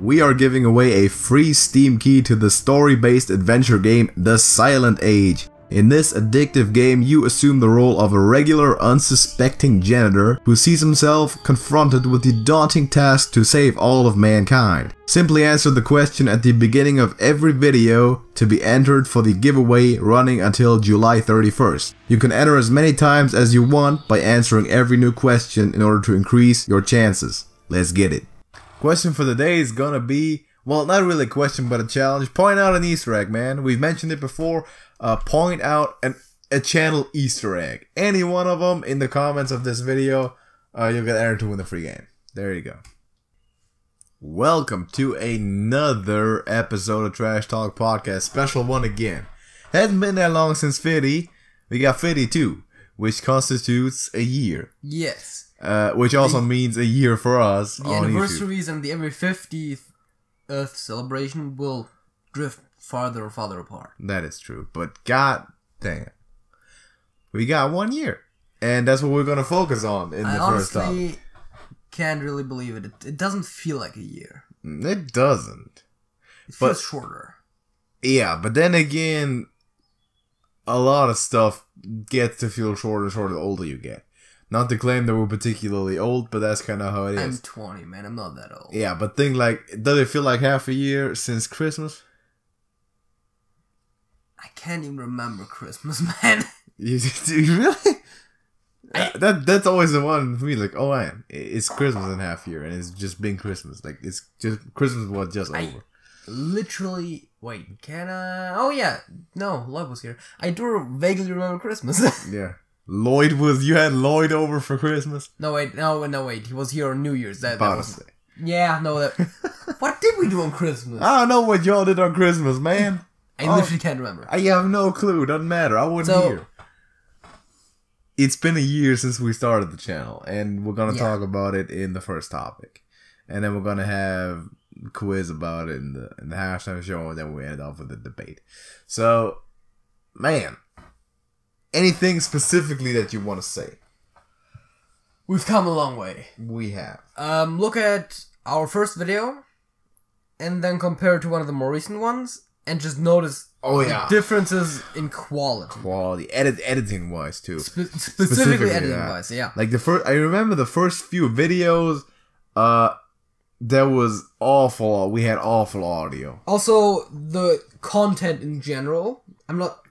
we are giving away a free Steam key to the story-based adventure game The Silent Age. In this addictive game, you assume the role of a regular, unsuspecting janitor who sees himself confronted with the daunting task to save all of mankind. Simply answer the question at the beginning of every video to be entered for the giveaway running until July 31st. You can enter as many times as you want by answering every new question in order to increase your chances. Let's get it. Question for the day is gonna be, well, not really a question but a challenge. Point out an Easter egg, man. We've mentioned it before. Point out a channel Easter egg. Any one of them in the comments of this video, you'll get entered to win the free game. There you go. Welcome to another episode of Trash Talk Podcast. Special one again. Hasn't been that long since 50. We got 52, which constitutes a year. Yes. Which also means a year for us the on anniversaries YouTube. and the every 50th Earth celebration will drift farther and farther apart. That is true, but god damn, we got 1 year, and that's what we're gonna focus on in the first topic. I honestly can't really believe it. It doesn't feel like a year. It doesn't. It feels shorter. Yeah, but then again, a lot of stuff gets to feel shorter and shorter the older you get. Not to claim that we're particularly old, but that's kind of how it is. I'm 20, man. I'm not that old. Yeah, but think like, does it feel like half a year since Christmas? I can't even remember Christmas, man. You really? That's always the one for me. Like, oh man, it's Christmas in half year, and it's just been Christmas. Like, it's just Christmas was just over. Literally, wait, can I? Oh yeah, no, Lloyd was here. I do vaguely remember Christmas. Yeah, you had Lloyd over for Christmas. No wait, he was here on New Year's. That was. Say. Yeah, no, that. What did we do on Christmas? I don't know what y'all did on Christmas, man. I literally can't remember. I have no clue. Doesn't matter. I wasn't here. It's been a year since we started the channel, and we're gonna talk about it in the first topic, and then we're gonna have a quiz about it in the hashtag show, and then we end off with a debate. So, man, anything specifically that you want to say? We've come a long way. We have. Look at our first video, and then compare it to one of the more recent ones. And just notice the differences in quality. Editing wise too. Specifically editing wise, yeah. Like I remember the first few videos, there was awful. We had awful audio. Also, the content in general. I'm not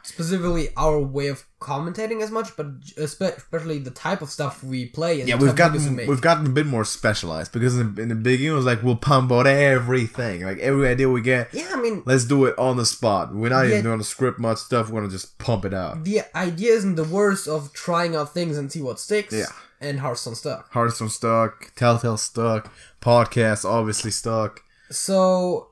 specifically our way of commentating as much, but especially the type of stuff we play. And we've gotten a bit more specialized, because in the beginning it was like, we'll pump out everything, like every idea we get. Yeah, I mean, let's do it on the spot. We're not even going to script much stuff. We're going to just pump it out. The idea isn't the worst of trying out things and see what sticks. Yeah. And Hearthstone stuck. Hearthstone stuck. Telltale stuck. Podcasts obviously stuck. So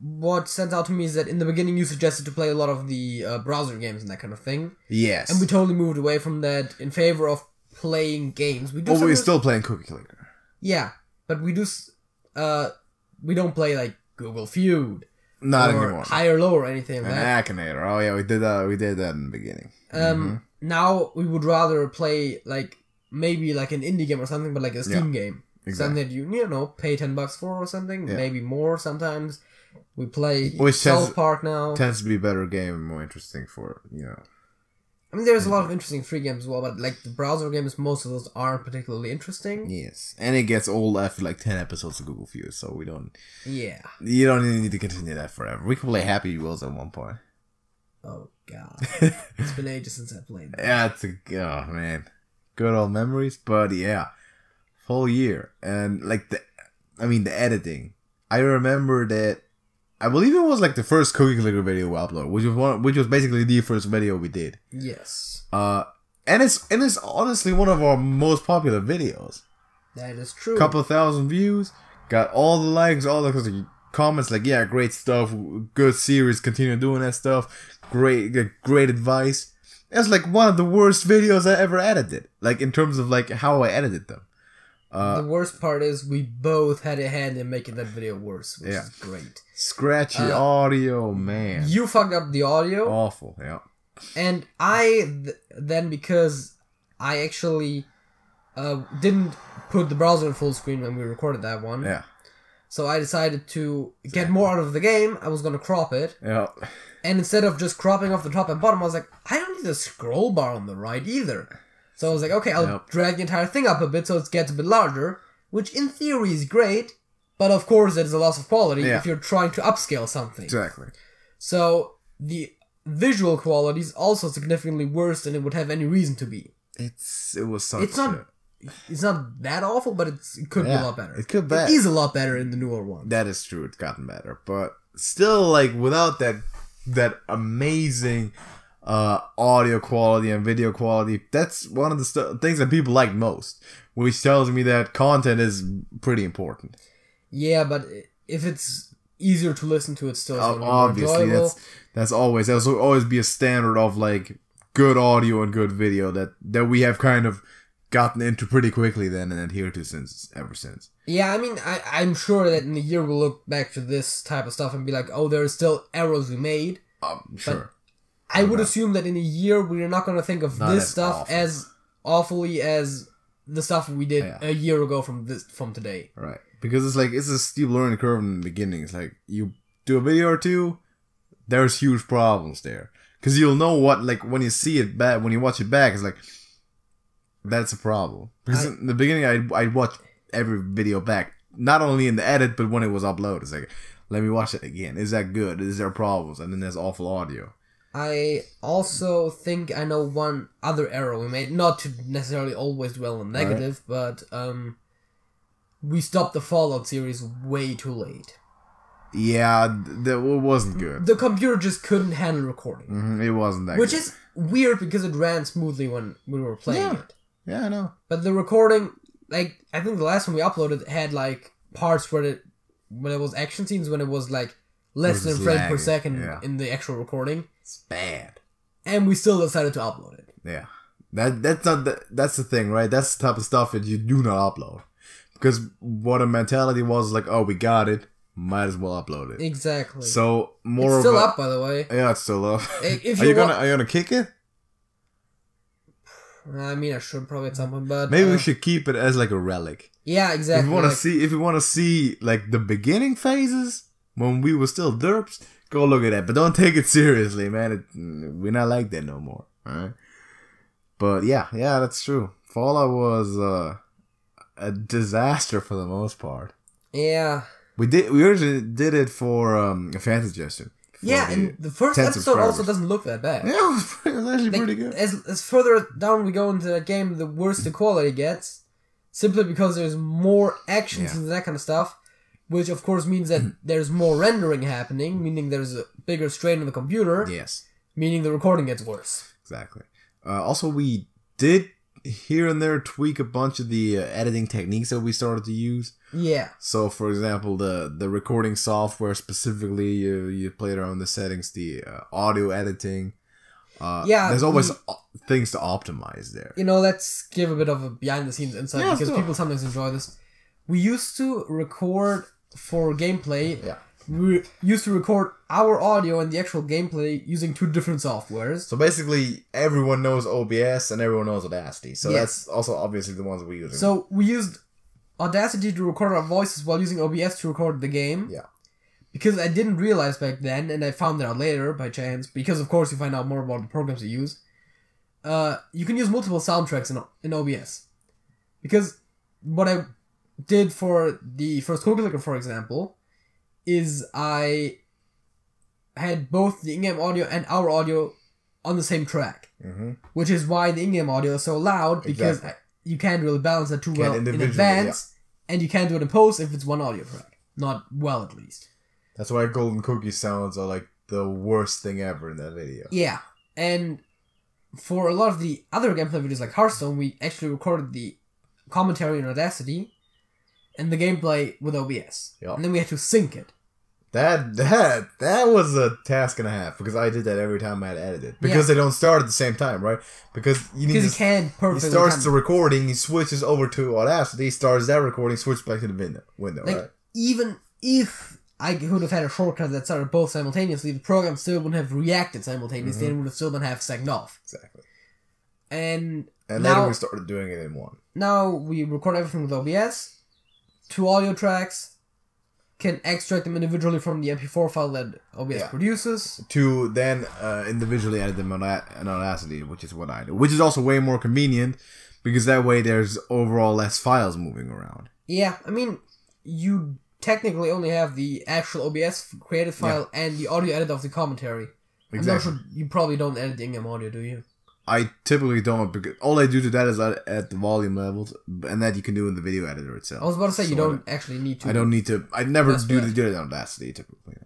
what stands out to me is that in the beginning you suggested to play a lot of the browser games and that kind of thing. Yes. And we totally moved away from that in favor of playing games. We're still playing Cookie Clicker. Yeah, but we don't play like Google Feud. Not anymore. High or low or anything like that. Akinator. Oh yeah, we did that. We did that in the beginning. Now we would rather play like maybe like an indie game or something, but like a Steam game. Exactly. Something that you pay $10 for or something, maybe more sometimes. We play South Park now. Tends to be a better game and more interesting for, I mean, there's a lot of interesting free games as well, but like the browser games, most of those aren't particularly interesting. Yes, and it gets old after like 10 episodes of Google Feud, so we don't... Yeah. You don't even need to continue that forever. We can play Happy Wheels at one point. Oh, God. It's been ages since I played that. Yeah, oh, man. Good old memories, but yeah. Full year. And like the editing. I remember that, I believe it was like the first Cookie Clicker video we uploaded, which was basically the first video we did. Yes. And it's honestly one of our most popular videos. That is true. Couple thousand views, got all the likes, all the comments, like, yeah, great stuff, good series, continue doing that stuff, great advice. It's like one of the worst videos I ever edited, like in terms of like how I edited them. The worst part is we both had a hand in making that video worse, which is great. Scratchy audio, man. You fucked up the audio. Awful, yeah. And I, then because I actually didn't put the browser in full screen when we recorded that one. Yeah. So I decided to get more out of the game. I was going to crop it. Yeah. And instead of just cropping off the top and bottom, I was like, I don't need a scroll bar on the right either. So I was like, okay, I'll drag the entire thing up a bit so it gets a bit larger, which in theory is great, but of course it is a loss of quality if you're trying to upscale something. Exactly. So the visual quality is also significantly worse than it would have any reason to be. It's not that awful, but it could be a lot better. It is a lot better in the newer one. That is true. It's gotten better, but still, like, without that amazing audio quality and video quality, that's one of the things that people like most, which tells me that content is pretty important. Yeah, but if it's easier to listen to, it's still obviously more that's always be a standard of like good audio and good video that we have kind of gotten into pretty quickly then and adhered to ever since. Yeah, I mean, I'm sure that in a year we'll look back to this type of stuff and be like, oh, there are still errors we made. Sure. I would assume that in a year we're not going to think of this stuff as awfully as the stuff we did a year ago from today. Right. Because it's a steep learning curve in the beginning. It's like, you do a video or two, there's huge problems there. Because you'll know what, like, when you see it back, when you watch it back, it's like, that's a problem. Because in the beginning, I'd watch every video back. Not only in the edit, but when it was uploaded. It's like, let me watch it again. Is that good? Is there problems? And then there's awful audio. I also think I know one other error we made. Not to necessarily always dwell on negative, but we stopped the Fallout series way too late. Yeah, that wasn't good. The computer just couldn't handle recording. It wasn't that Which good. is weird because it ran smoothly when we were playing it. Yeah, I know. But the recording, like, I think the last one we uploaded had, like, parts where it was action scenes, when it was, like, less than frames per second in the actual recording. It's bad. And we still decided to upload it. Yeah. That's the thing, right? That's the type of stuff that you do not upload. Because what a mentality was like, oh, we got it, might as well upload it. Exactly. So more it's still up, by the way. Yeah, it's still up. If are you gonna kick it? I mean, I should probably at some point, but maybe we should keep it as like a relic. Yeah, exactly. If you want to see like the beginning phases when we were still derps, go look at that. But don't take it seriously, man. We're not like that no more. All right. But yeah, that's true. Fallout was a disaster for the most part. Yeah. We originally did it for a fan suggestion. Yeah, and the first episode also doesn't look that bad. Yeah, it was actually pretty good. As further down we go into that game, the worse the quality gets, simply because there's more actions and that kind of stuff, which of course means that there's more rendering happening, meaning there's a bigger strain on the computer. Yes. Meaning the recording gets worse. Exactly. Also, we did here and there tweak a bunch of the editing techniques that we started to use. Yeah. So, for example, the recording software specifically, you played around the settings, the audio editing. There's always things to optimize there. You know, let's give a bit of a behind-the-scenes insight because people sometimes enjoy this. We used to record for gameplay. Yeah. We used to record our audio and the actual gameplay using two different softwares. So basically, everyone knows OBS and everyone knows Audacity. So that's also obviously the ones we're using. So we used Audacity to record our voices while using OBS to record the game. Yeah. Because I didn't realize back then, and I found it out later by chance, because of course you find out more about the programs you use. You can use multiple soundtracks in OBS. Because what I did for the first Cookie Clicker, for example, is I had both the in-game audio and our audio on the same track. Mm-hmm. Which is why the in-game audio is so loud, because you can't really balance that too well in advance, and you can't do it in post if it's one audio track. Not well, at least. That's why Golden Cookie sounds are like the worst thing ever in that video. Yeah, and for a lot of the other gameplay videos like Hearthstone, we actually recorded the commentary in Audacity and the gameplay with OBS. Yep. And then we had to sync it. That was a task and a half, because I did that every time I had edited. Because they don't start at the same time, right? Because you need he can perfectly. He starts the recording, he switches over to Audacity, starts that recording, switches back to the window, like, right? Even if I would have had a shortcut that started both simultaneously, the program still wouldn't have reacted simultaneously and would have still been half second off. Exactly. And now then we started doing it in one. Now we record everything with OBS, 2 audio tracks, can extract them individually from the MP4 file that OBS produces. To then individually edit them on Audacity, which is what I do. Which is also way more convenient, because that way there's overall less files moving around. Yeah, I mean, you technically only have the actual OBS created file and the audio edit of the commentary. Exactly. I'm not sure, you probably don't edit the in-game audio, do you? I typically don't, because all I do to that is at the volume levels, and that you can do in the video editor itself. I was about to say, you don't actually need to. I don't need to. I never do it on Audacity, typically.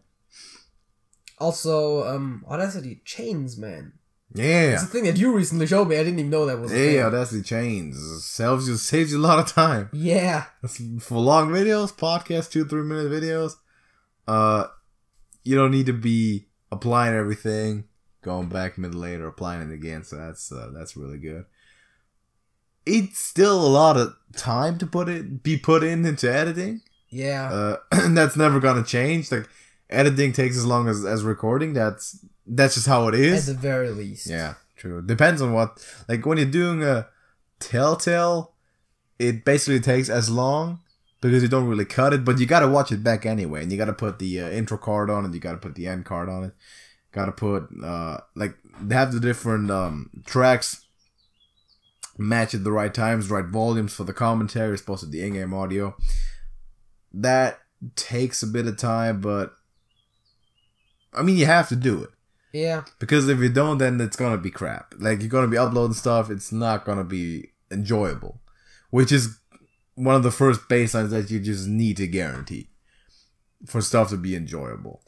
Also, Audacity chains, man. Yeah. It's a thing that you recently showed me. I didn't even know that was a thing. Audacity chains. Saves you a lot of time. Yeah. For long videos, podcasts, 2-3 minute videos, you don't need to be applying everything, going back a minute later, applying it again. So that's really good. It's still a lot of time to be put into editing. Yeah. And that's never gonna change. Like, editing takes as long as recording. That's just how it is. At the very least. Yeah, true. Depends on what. Like, when you're doing a Telltale, it basically takes as long because you don't really cut it, but you gotta watch it back anyway, and you gotta put the intro card on it, you gotta put the end card on it, gotta put like, they have the different tracks match at the right times, right volumes for the commentary, supposed to the in-game audio. That takes a bit of time, but I mean, you have to do it. Yeah. Because if you don't, then it's gonna be crap. Like, you're gonna be uploading stuff, it's not gonna be enjoyable, which is one of the first baselines that you just need to guarantee for stuff to be enjoyable.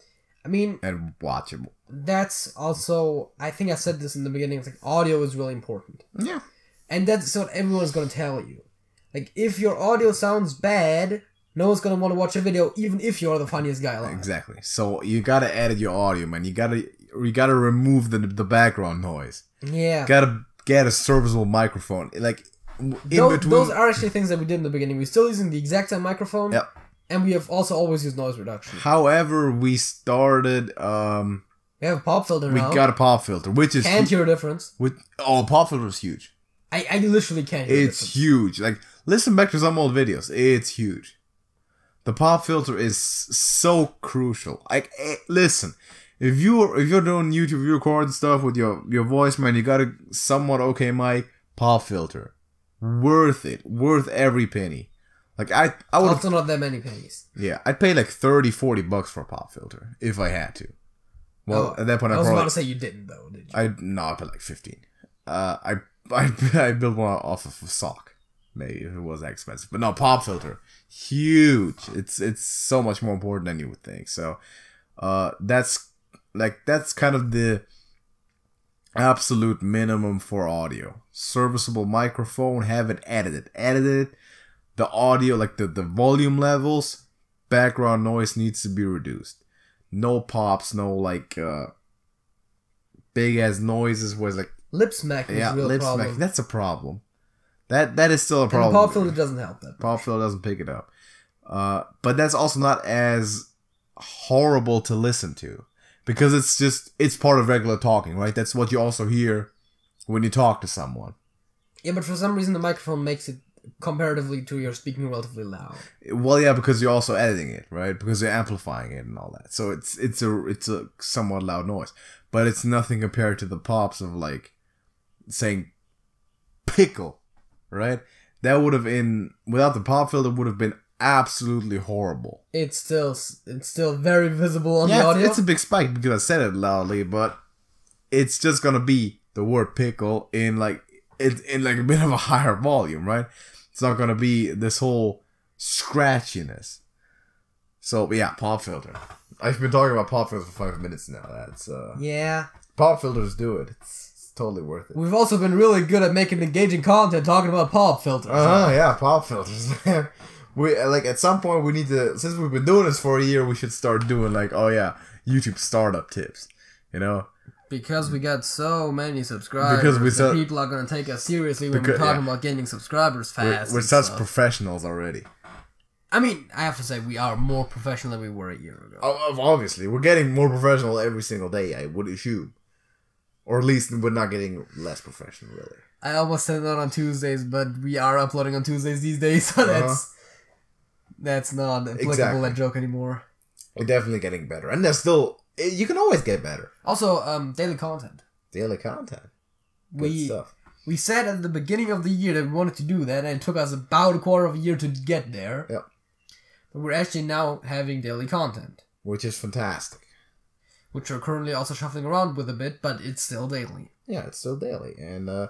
I mean, and watchable. That's also, I think I said this in the beginning, it's like, audio is really important. Yeah. And that's what everyone's gonna tell you. Like, if your audio sounds bad, no one's gonna want to watch a video, even if you're the funniest guy alive. Exactly. So you gotta edit your audio, man. You gotta remove the background noise. Yeah. You gotta get a serviceable microphone. Like, those are actually things that we did in the beginning. We're still using the exact same microphone. Yep. And we have also always used noise reduction. However, we started. We have a pop filter now. We got a pop filter, which is can't hear a difference. Pop filter is huge. I literally can't hear a difference. It's huge. Like, listen back to some old videos. It's huge. The pop filter is so crucial. Like, listen, if you're doing YouTube, you record stuff with your voice, man, you got a somewhat okay mic, pop filter, worth it, worth every penny. Like, I would also not that many pennies. Yeah, I'd pay like $30-$40 for a pop filter if I had to. Well, at that point, I was about to say you didn't though, did you? I paid like $15. I built one off of a sock. Maybe if it was that expensive, but no, pop filter, huge. It's so much more important than you would think. So, that's kind of the absolute minimum for audio. Serviceable microphone, have it edited. The audio, like the volume levels, background noise needs to be reduced. No pops, no like big ass noises. Was like lip smacking. Yeah, is a real lip problem. smacking. That's a problem. That is still a problem. And pop filter doesn't help that. Pop filter doesn't pick it up. But that's also not as horrible to listen to, because it's part of regular talking, right? That's what you also hear when you talk to someone. Yeah, but for some reason the microphone makes it, comparatively to your speaking, relatively loud. Well, yeah, because you're also editing it, right? Because you're amplifying it and all that. So it's a somewhat loud noise, but it's nothing compared to the pops of, like, saying pickle, right? That would have been, without the pop filter, would have been absolutely horrible. It's still very visible on the audio. It's a big spike because I said it loudly, but it's just gonna be the word pickle in like a bit of a higher volume, right? It's not gonna be this whole scratchiness. So yeah, pop filter. I've been talking about pop filters for 5 minutes now. That's yeah. Pop filters do it. It's totally worth it. We've also been really good at making engaging content talking about pop filters. Yeah, pop filters, man. We like, at some point we need to, since we've been doing this for a year, we should start doing like, YouTube startup tips, you know? Because we got so many subscribers, because people are going to take us seriously when we're talking about gaining subscribers fast. We're such professionals already. I mean, I have to say, we are more professional than we were a year ago. Obviously, we're getting more professional every single day, I would assume. Or at least we're not getting less professional, really. I almost said that on Tuesdays, but we are uploading on Tuesdays these days, so that's... that's not applicable, that joke anymore. We're definitely getting better. And there's still... You can always get better. Also, daily content. Daily content. Good stuff. We said at the beginning of the year that we wanted to do that, and it took us about a quarter of a year to get there. Yep. But we're actually now having daily content. Which is fantastic. Which we're currently also shuffling around with a bit, but it's still daily. Yeah, it's still daily. And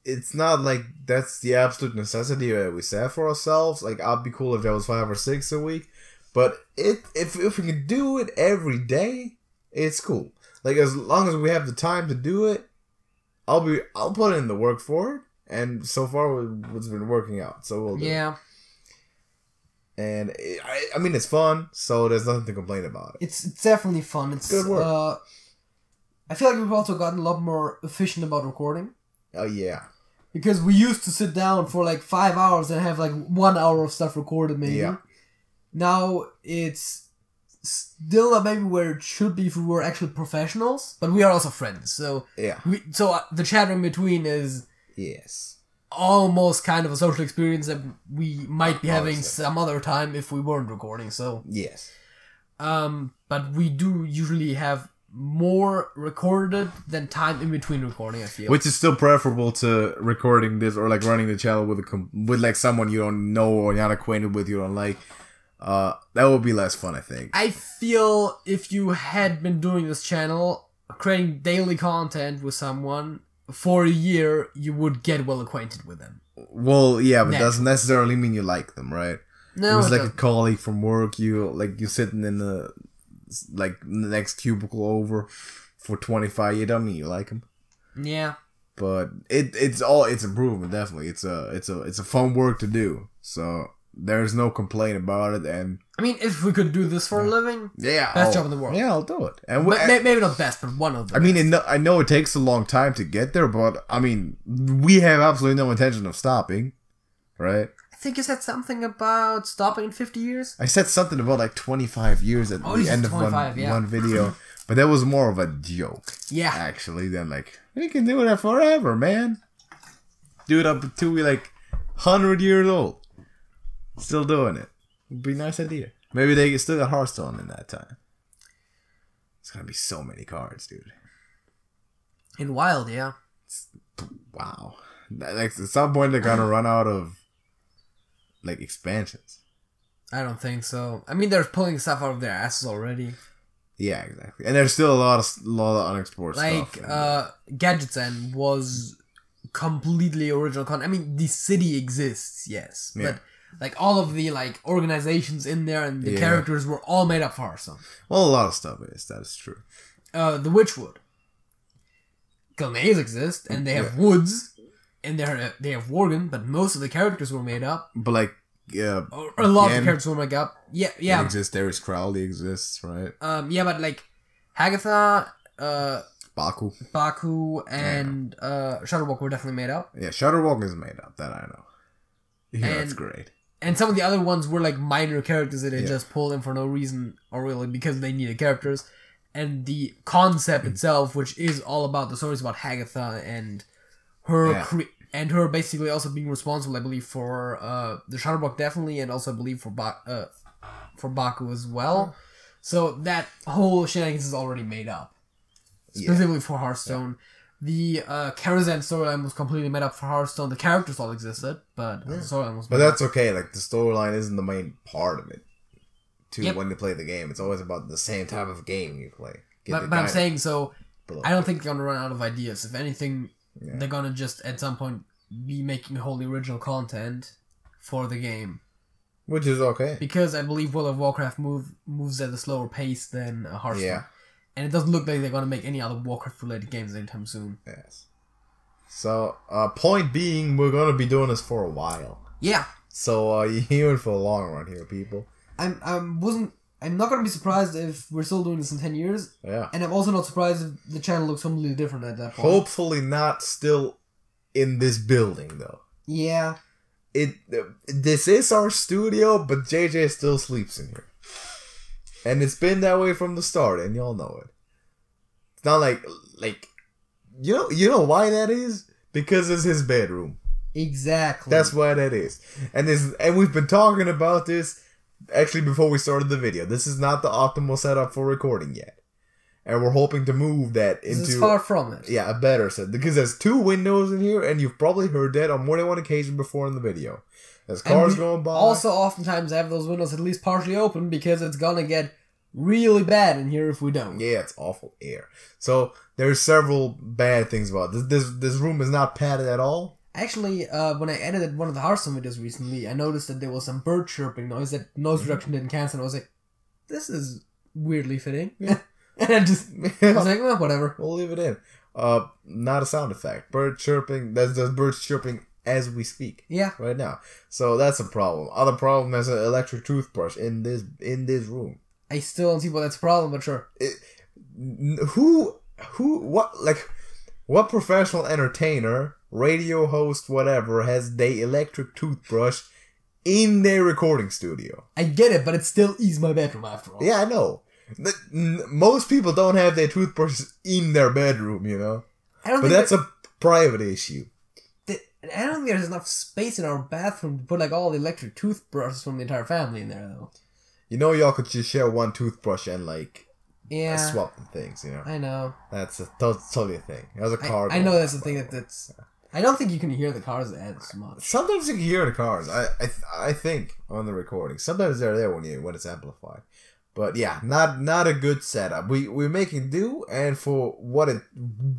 it's not like that's the absolute necessity that we set for ourselves. Like, I'd be cool if that was 5 or 6 a week. But if we can do it every day, it's cool. Like, as long as we have the time to do it, I'll put in the work for it. And so far, it's been working out. So we'll do it. And I mean, it's fun, so there's nothing to complain about. It's definitely fun. It's good work. I feel like we've also gotten a lot more efficient about recording. Oh, yeah. Because we used to sit down for like 5 hours and have like 1 hour of stuff recorded, maybe. Yeah. Now it's still not maybe where it should be if we were actually professionals, but we are also friends. So yeah. So the chat in between is almost kind of a social experience that we might be having some other time if we weren't recording. So yes. But we do usually have more recorded than time in between recording, I feel. Which is still preferable to recording this or like running the channel with like someone you don't know or you're not acquainted with, you don't like. That would be less fun, I think. I feel if you had been doing this channel, creating daily content with someone for a year, you would get well acquainted with them. Well, yeah, but doesn't necessarily mean you like them, right? No, it was like a colleague from work. You sitting in the next cubicle over for 25. You don't mean you like them. Yeah. But it's improvement, definitely. It's a fun work to do. So there's no complaint about it. And I mean, if we could do this for a living, best job in the world. Yeah, I'll do it. And maybe not best, but one of them. I mean, I know it takes a long time to get there, but I mean, we have absolutely no intention of stopping, right? I think you said something about stopping in 50 years. I said something about like 25 years at the end of one video, but that was more of a joke. Yeah, actually, than like we can do that forever, man. Do it up until we like 100 years old. Still doing it. Would be a nice idea. Maybe they still got Hearthstone in that time. It's gonna be so many cards, dude. In Wild, yeah. Wow. Like, at some point they're gonna run out of like expansions. I don't think so. I mean, they're pulling stuff out of their asses already. Yeah, exactly. And there's still a lot of unexplored stuff. Like, Gadget's End was completely original content. I mean, the city exists, yes, but like all of the like organizations in there and the characters were all made up for Hearthstone. Well, a lot of stuff is. That is true. The Witchwood. Gilneas exist, and they have woods, and they have Worgen, but most of the characters were made up. But like, a lot of the characters were made up. Yeah. It exists. Darius Crowley exists, right? Yeah, but like Hagatha, Baku, and Shutterwalk were definitely made up. Yeah, Shutterwalk is made up. That I know. Yeah, that's great. And some of the other ones were like minor characters that they just pulled in for no reason or really because they needed characters. And the concept itself, which is all about the stories about Hagatha and her and her basically also being responsible, I believe, for the Shutterwalk definitely, and also I believe for Baku as well. So that whole shenanigans is already made up, specifically for Hearthstone. The Karazhan storyline was completely made up for Hearthstone. The characters all existed, but the storyline was made up. But that's okay. Like, the storyline isn't the main part of it. When you play the game, it's always about the same type of game you play. But I'm saying, so I don't think they're gonna run out of ideas. If anything, they're gonna just at some point be making wholly original content for the game, which is okay. Because I believe World of Warcraft moves at a slower pace than Hearthstone. Yeah. And it doesn't look like they're going to make any other Warcraft-related games anytime soon. Yes. So, point being, we're going to be doing this for a while. Yeah. So, you're in for a long run here, people. I'm not going to be surprised if we're still doing this in 10 years. Yeah. And I'm also not surprised if the channel looks completely different at that point. Hopefully not still in this building, though. Yeah. This is our studio, but JJ still sleeps in here. And it's been that way from the start, and y'all know it. It's not like you know why that is? Because it's his bedroom. Exactly. That's why that is. And we've been talking about this actually before we started the video. This is not the optimal setup for recording yet. And we're hoping to move that into... This is far from it. Yeah, a better set. Because there's 2 windows in here, and you've probably heard that on more than one occasion before in the video. There's cars going by. Also, oftentimes have those windows at least partially open because it's gonna get really bad in here if we don't. Yeah, it's awful air. So, there's several bad things about it. This room is not padded at all. Actually, when I edited one of the Hearthstone videos recently, I noticed that there was some bird chirping noise that noise reduction didn't cancel. And I was like, this is weirdly fitting. Yeah. And I was like, well, whatever. We'll leave it in. Not a sound effect. Bird chirping. There's birds chirping as we speak. Yeah. Right now. So that's a problem. Other problem is an electric toothbrush in this room. I still don't see why that's a problem, but sure. What professional entertainer, radio host, whatever, has the electric toothbrush in their recording studio? I get it, but it still is my bedroom after all. Yeah, I know. Most people don't have their toothbrushes in their bedroom, you know? But that's a private issue. I don't think there's enough space in our bathroom to put like all the electric toothbrushes from the entire family in there, though. You know, y'all could just share one toothbrush and like swap the things, you know? I know. That's totally a thing. There's a car. I know that's the thing that's... I don't think you can hear the cars as much. Sometimes you can hear the cars. I think on the recording. Sometimes they're there when it's amplified. But yeah, not a good setup. We're making do, and for where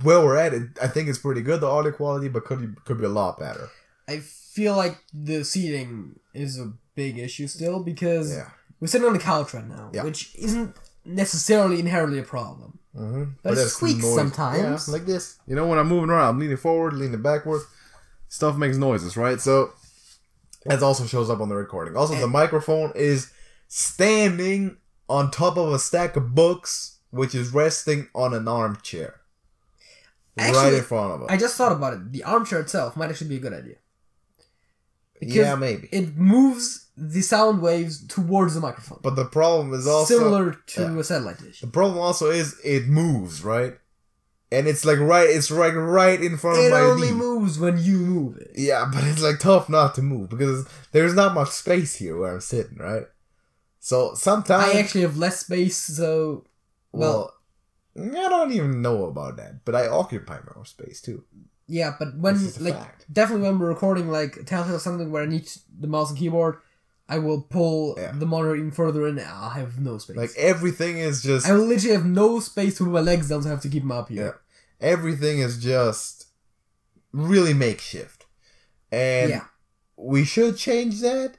we're at, I think it's pretty good, the audio quality, but could be a lot better. I feel like the seating is a big issue still because we're sitting on the couch right now, which isn't necessarily inherently a problem. But it squeaks sometimes. Yeah, like this. You know, when I'm moving around, I'm leaning forward, leaning backward. Stuff makes noises, right? So that also shows up on the recording. Also, the microphone is standing on top of a stack of books, which is resting on an armchair. Actually, right in front of us. I just thought about it. The armchair itself might actually be a good idea. Because maybe. It moves the sound waves towards the microphone. But the problem is also... similar to a satellite dish. The problem also is it moves, right? And it's like right in front of my knee. It only moves when you move it. Yeah, but it's like tough not to move because there's not much space here where I'm sitting, right? So sometimes... I actually have less space, so... Well, I don't even know about that, but I occupy more space too. Yeah, but when, definitely when we're recording, like, Telltale something where I need the mouse and keyboard, I will pull the monitor even further in, I'll have no space. Like, everything is just... I will literally have no space to put my legs down, so I have to keep them up here. Yeah. Everything is just really makeshift. And we should change that.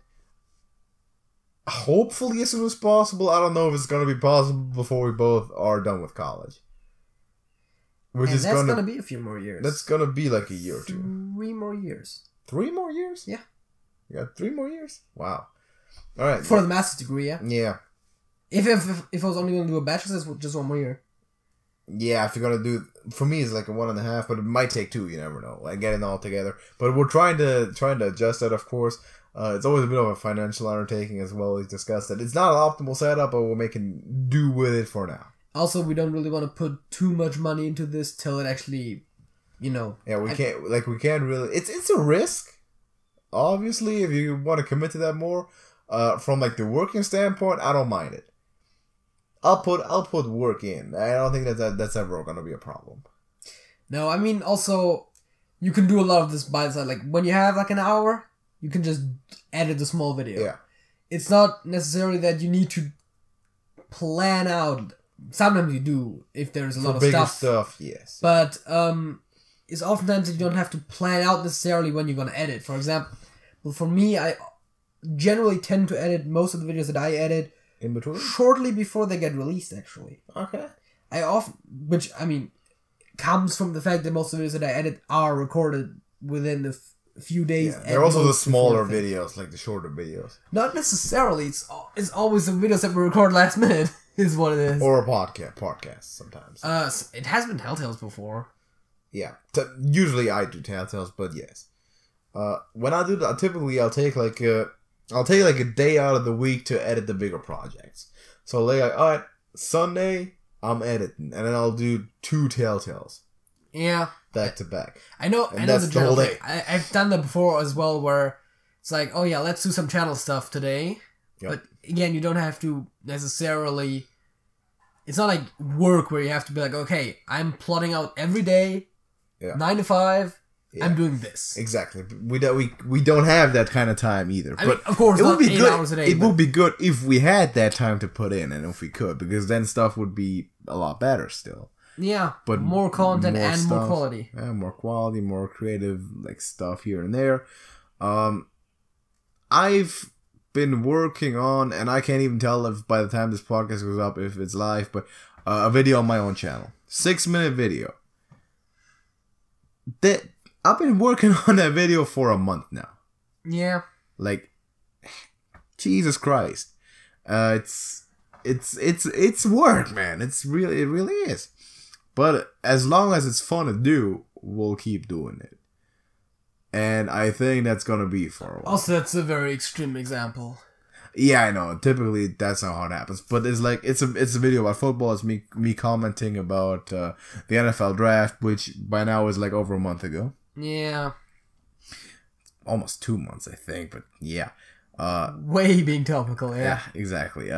Hopefully as soon as possible. I don't know if it's going to be possible before we both are done with college. That's going to be a few more years. That's going to be like a year or 2. 3 more years. 3 more years? Yeah. You got 3 more years? Wow. All right. For the master's degree, yeah. Yeah. If I was only going to do a bachelor's, it's just 1 more year. Yeah, if you're going to do... For me, it's like a 1.5, but it might take 2. You never know. Like, getting it all together. But we're trying to adjust that, of course. It's always a bit of a financial undertaking as well. We've discussed it. It's not an optimal setup, but we're making do with it for now. Also, we don't really want to put too much money into this till it actually, you know... Yeah, we can't really... It's a risk, obviously, if you want to commit to that more. From, like, the working standpoint, I don't mind it. I'll put work in. I don't think that's ever going to be a problem. No, I mean, also, you can do a lot of this by the side. Like, when you have, like, an hour, you can just edit a small video. Yeah. It's not necessarily that you need to plan out... Sometimes you do, if there's a lot of stuff, yes. But it's oftentimes that you don't have to plan out necessarily when you're going to edit. For example, for me, I generally tend to edit most of the videos that I edit in between, shortly before they get released, actually. Okay. Which, I mean, comes from the fact that most of the videos that I edit are recorded within a few days. Yeah, they're also the smaller videos, like the shorter videos. Not necessarily. It's always the videos that we record last minute. Is what it is. Or a podcast sometimes. It has been Telltales before. Yeah. Usually I do Telltales, but yes. When I do that, typically I'll take like a day out of the week to edit the bigger projects. So like, alright, Sunday, I'm editing. And then I'll do 2 Telltales. Yeah. back to back. I know the general thing. I've done that before as well, where it's like, oh yeah, let's do some channel stuff today. Yep. But again, you don't have to necessarily... It's not like work where you have to be like, okay, I'm plotting out every day, 9 to 5, I'm doing this. Exactly. We don't have that kind of time either. I mean, of course, it would be 8 good. Hours a day. It would be good if we had that time to put in, and if we could, because then stuff would be a lot better still. Yeah, but more content and stuff, more quality. Yeah, more quality, more creative stuff here and there. I've been working on, and I can't even tell if by the time this podcast goes up if it's live, but a video on my own channel, 6-minute video. That I've been working on that video for a month now. Yeah, like Jesus Christ, it's work, man. It really is. But as long as it's fun to do, we'll keep doing it. And I think that's gonna be for a while. Also, that's a very extreme example. Yeah, I know. Typically, that's not how it happens. But it's like it's a video about football. It's me commenting about the NFL draft, which by now is like over a month ago. Yeah, almost 2 months, I think. But yeah, way being topical. Yeah, exactly.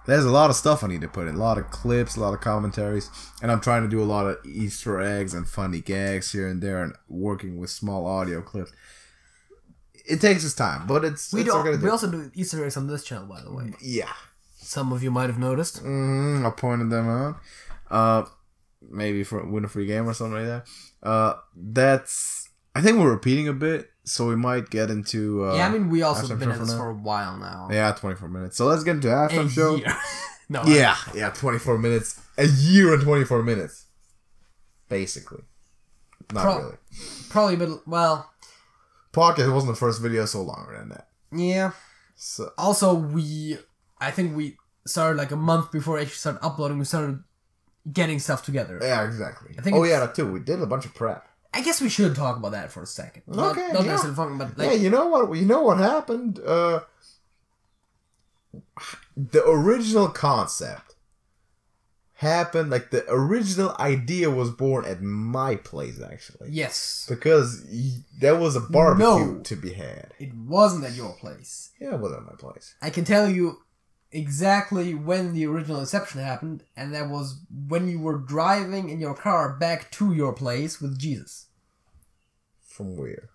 There's a lot of stuff I need to put in. A lot of clips, a lot of commentaries. And I'm trying to do a lot of Easter eggs and funny gags here and there and working with small audio clips. It takes its time, but we also do Easter eggs on this channel, by the way. Yeah. Some of you might have noticed. I pointed them out. Maybe for win a free game or something like that. I think we're repeating a bit. So we might get into... I mean, we also have been at this for a while now. Yeah, 24 minutes. So let's get into halftime show. No. Yeah, 24 minutes. A year and 24 minutes. Basically. Not really. Probably, but, well... Podcast wasn't the first video so longer than that. Yeah. So. Also, I think we started like a month before I actually started uploading. We started getting stuff together. Yeah, exactly. That too. We did a bunch of prep. I guess we should talk about that for a second. Okay, not necessarily talking about you know what happened? The original concept happened, like the original idea was born at my place, actually. Yes. Because there was a barbecue to be had. It wasn't at your place. Yeah, it was at my place. I can tell you exactly when the original inception happened, and that was when you were driving in your car back to your place with Jesus. From where?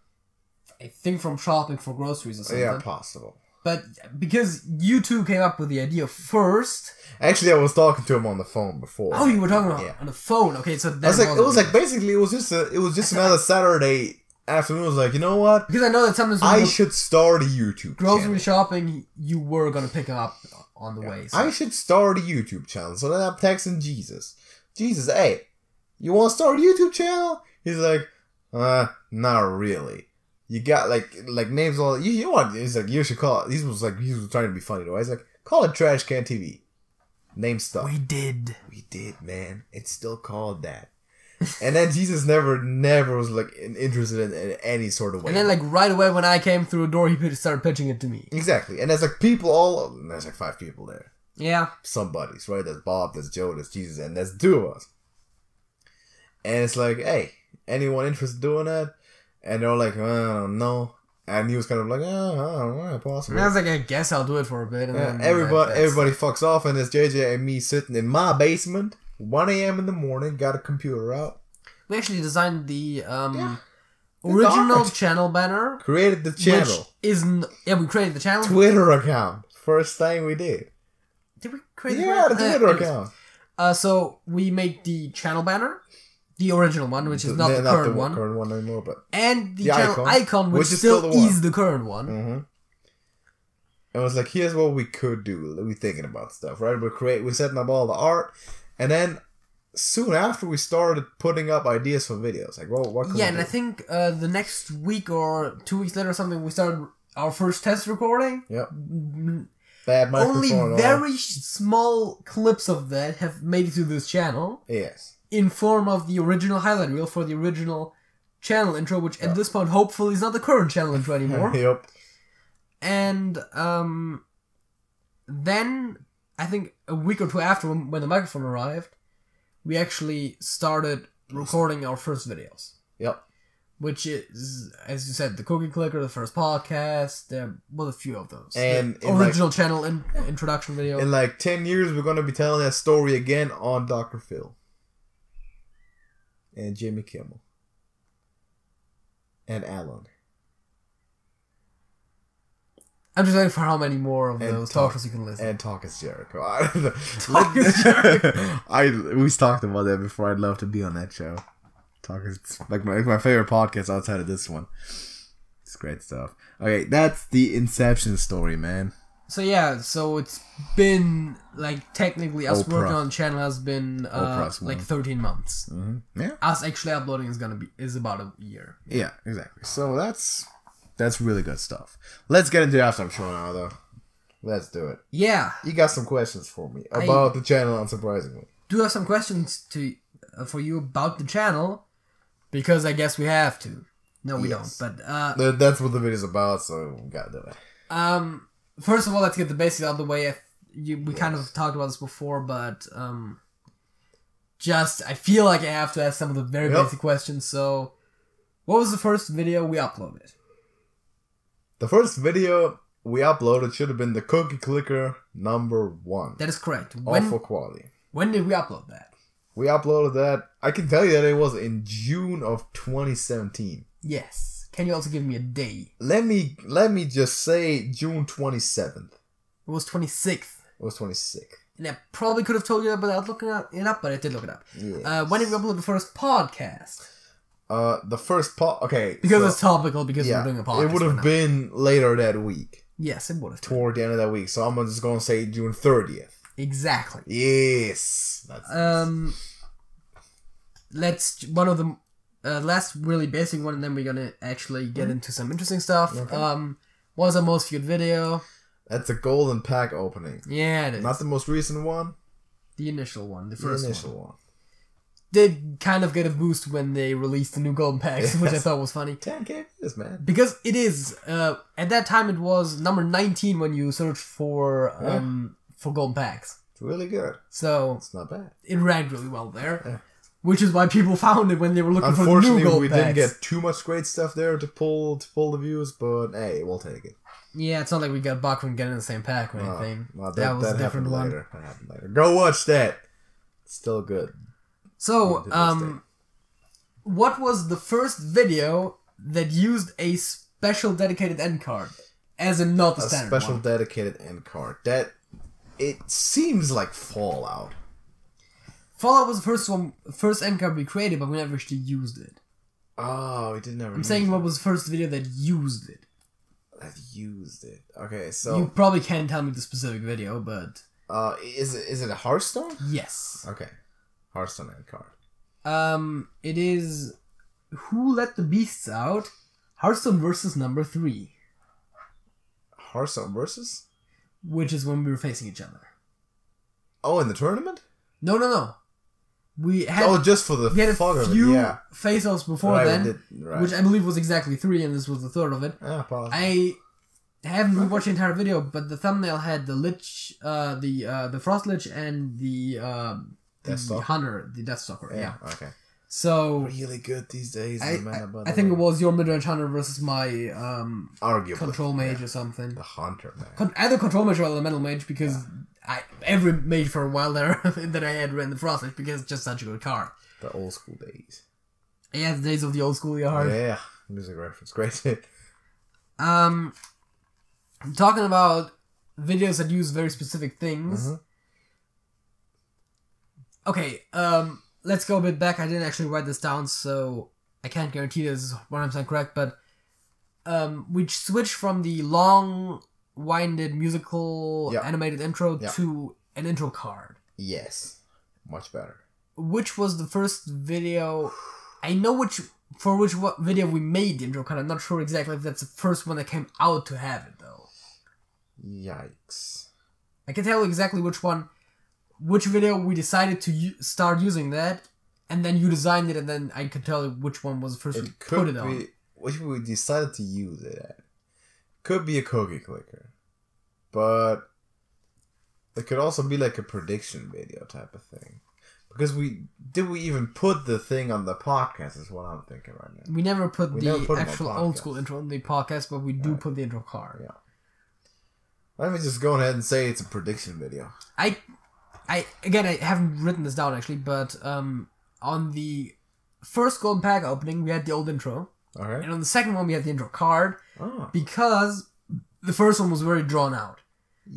I think from shopping for groceries or something. Yeah, possible. But because you two came up with the idea first... Actually, I was talking to him on the phone before. Oh, you were talking on the phone. Okay, so that basically it was just another Saturday afternoon. I was like, you know what? Because I know that sometimes I should start a YouTube grocery channel. shopping, you were going to pick him up on the way. So. I should start a YouTube channel. So then I'm texting Jesus. Jesus, hey, you want to start a YouTube channel? He's like, not really. You got like names all you want. He's like, you should call it. He was trying to be funny though. He's like, call it TrashcanTV. Name stuff. We did, man. It's still called that. And then Jesus never was like interested in any sort of way. And then like right away when I came through a door, he started pitching it to me. Exactly. And there's like there's like 5 people there. Yeah. Some buddies, right? There's Bob, there's Joe, there's Jesus, and there's 2 of us. And it's like, hey, anyone interested in doing that? And they're like, I don't know. And he was kind of like, I don't know, possibly. And I was like, I guess I'll do it for a bit. And then everybody fucks off, and there's JJ and me sitting in my basement, 1 a.m. in the morning, got a computer out. We actually designed the original channel banner. Created the channel. We created the channel. Twitter account. First thing we did. Did we create the Twitter account. So we made the channel banner. The original one, which is not the current one. Current one anymore, but and the channel icon, which still is the current one. Mm-hmm. And it was like, here's what we could do. We're thinking about stuff, right? We're setting up all the art, and then soon after we started putting up ideas for videos. Like, well, what? And I think the next week or 2 weeks later or something, we started our first test recording. Yep. Bad microphone. Only very small clips of that have made it to this channel. Yes. In form of the original highlight reel for the original channel intro, which at this point hopefully is not the current channel intro anymore. Yep. And then I think a week or 2 after when the microphone arrived, we actually started recording our first videos. Yep. Which is, as you said, the Cookie Clicker, the first podcast, there were a few of those. And the original channel introduction video. In like 10 years, we're going to be telling that story again on Dr. Phil. And Jimmy Kimmel. And Alan. I'm just waiting for how many more of those talk shows you can listen. And Talk is Jericho. Talk is Jericho. We talked about that before. I'd love to be on that show. Talk is like my favorite podcast outside of this one. It's great stuff. Okay, that's the Inception story, man. So yeah, so it's been like technically us working on the channel has been like 13 months. Mm-hmm. Yeah. Us actually uploading is about a year. Yeah, exactly. So that's really good stuff. Let's get into the halftime show now, though. Let's do it. Yeah. You got some questions for me about the channel, unsurprisingly. Do have some questions for you about the channel, because I guess we have to. No, we don't. But that's what the video's about, so we gotta do it. First of all, let's get the basics out of the way. We kind of talked about this before, but I feel like I have to ask some of the very basic questions. So, what was the first video we uploaded? The first video we uploaded should have been the Cookie Clicker #1. That is correct. Awful quality. When did we upload that? We uploaded that. I can tell you that it was in June of 2017. Yes. Can you also give me a day? Let me just say June 27th. It was 26th. It was 26th. And I probably could have told you that without looking it up, but I did look it up. Yes. When did we upload the first podcast? The first okay. Because it's topical, because we're doing a podcast. It would have been later that week. Yes, it would have. Toward the end of that week. So I'm just going to say June 30th. Exactly. Yes. That's let's one of the last really basic one, and then we're gonna actually get into some interesting stuff. Okay. What was our most viewed video? That's a golden pack opening. Yeah, it is. Not the most recent one. The initial one, the first one. Did kind of get a boost when they released the new golden packs, which I thought was funny. 10K views, man. Because it is at that time it was number 19 when you searched for golden packs. It's really good. So it's not bad. It ranked really well there. Yeah. Which is why people found it when they were looking for the new gold packs. Unfortunately, we didn't get too much great stuff there to pull the views, but hey, we'll take it. Yeah, it's not like we got buck from getting the same pack or anything. Well, that was a different one. That happened later. Go watch that. It's still good. So, what was the first video that used a special dedicated end card, as in not the standard one? A special dedicated end card. It seems like Fallout. Fallout was the first end card we created, but we never actually used it. Oh, we didn't ever. I'm saying what was the first video that used it. That used it. Okay, so you probably can't tell me the specific video, but is it a Hearthstone? Yes. Okay, Hearthstone end card. It is Who Let the Beasts Out? Hearthstone versus number 3. Hearthstone versus? Which is when we were facing each other. Oh, in the tournament? No. We had just for the fun of it. We had a few face-offs before then, which I believe was exactly 3, and this was the third of it. I haven't rewatched the entire video, but the thumbnail had the Lich, the Frost Lich, and the Hunter, the Deathstalker. Yeah. Okay. So really good these days. I think it was your mid-range Hunter versus my arguably Control Mage or something. The Hunter, man. Either Control Mage or Elemental Mage, because every mage for a while there that I had ran the Frost Lich, because it's just such a good card. The old school days. Yeah, the days of the old school yard. Yeah, music reference. Great hit. Talking about videos that use very specific things. Mm-hmm. Okay, let's go a bit back. I didn't actually write this down, so I can't guarantee this is 100% correct, but we switched from the long-winded musical animated intro to an intro card. Yes. Much better. Which was the first video... I know what video we made the intro card. I'm not sure exactly if that's the first one that came out to have it, though. Yikes. I can tell you exactly which video we decided to start using that, and then you designed it, and then I could tell you which one was the first we put it on. Which we decided to use it at. Could be a Cookie Clicker. But it could also be like a prediction video type of thing. Because did we even put the thing on the podcast is what I'm thinking right now. We never put actual old school intro on the podcast, but we do put the intro card. Yeah. Let me just go ahead and say it's a prediction video. I haven't written this down actually, but on the first Golden Pack opening, we had the old intro. Okay. And on the second one, we had the intro card. Because the first one was very drawn out.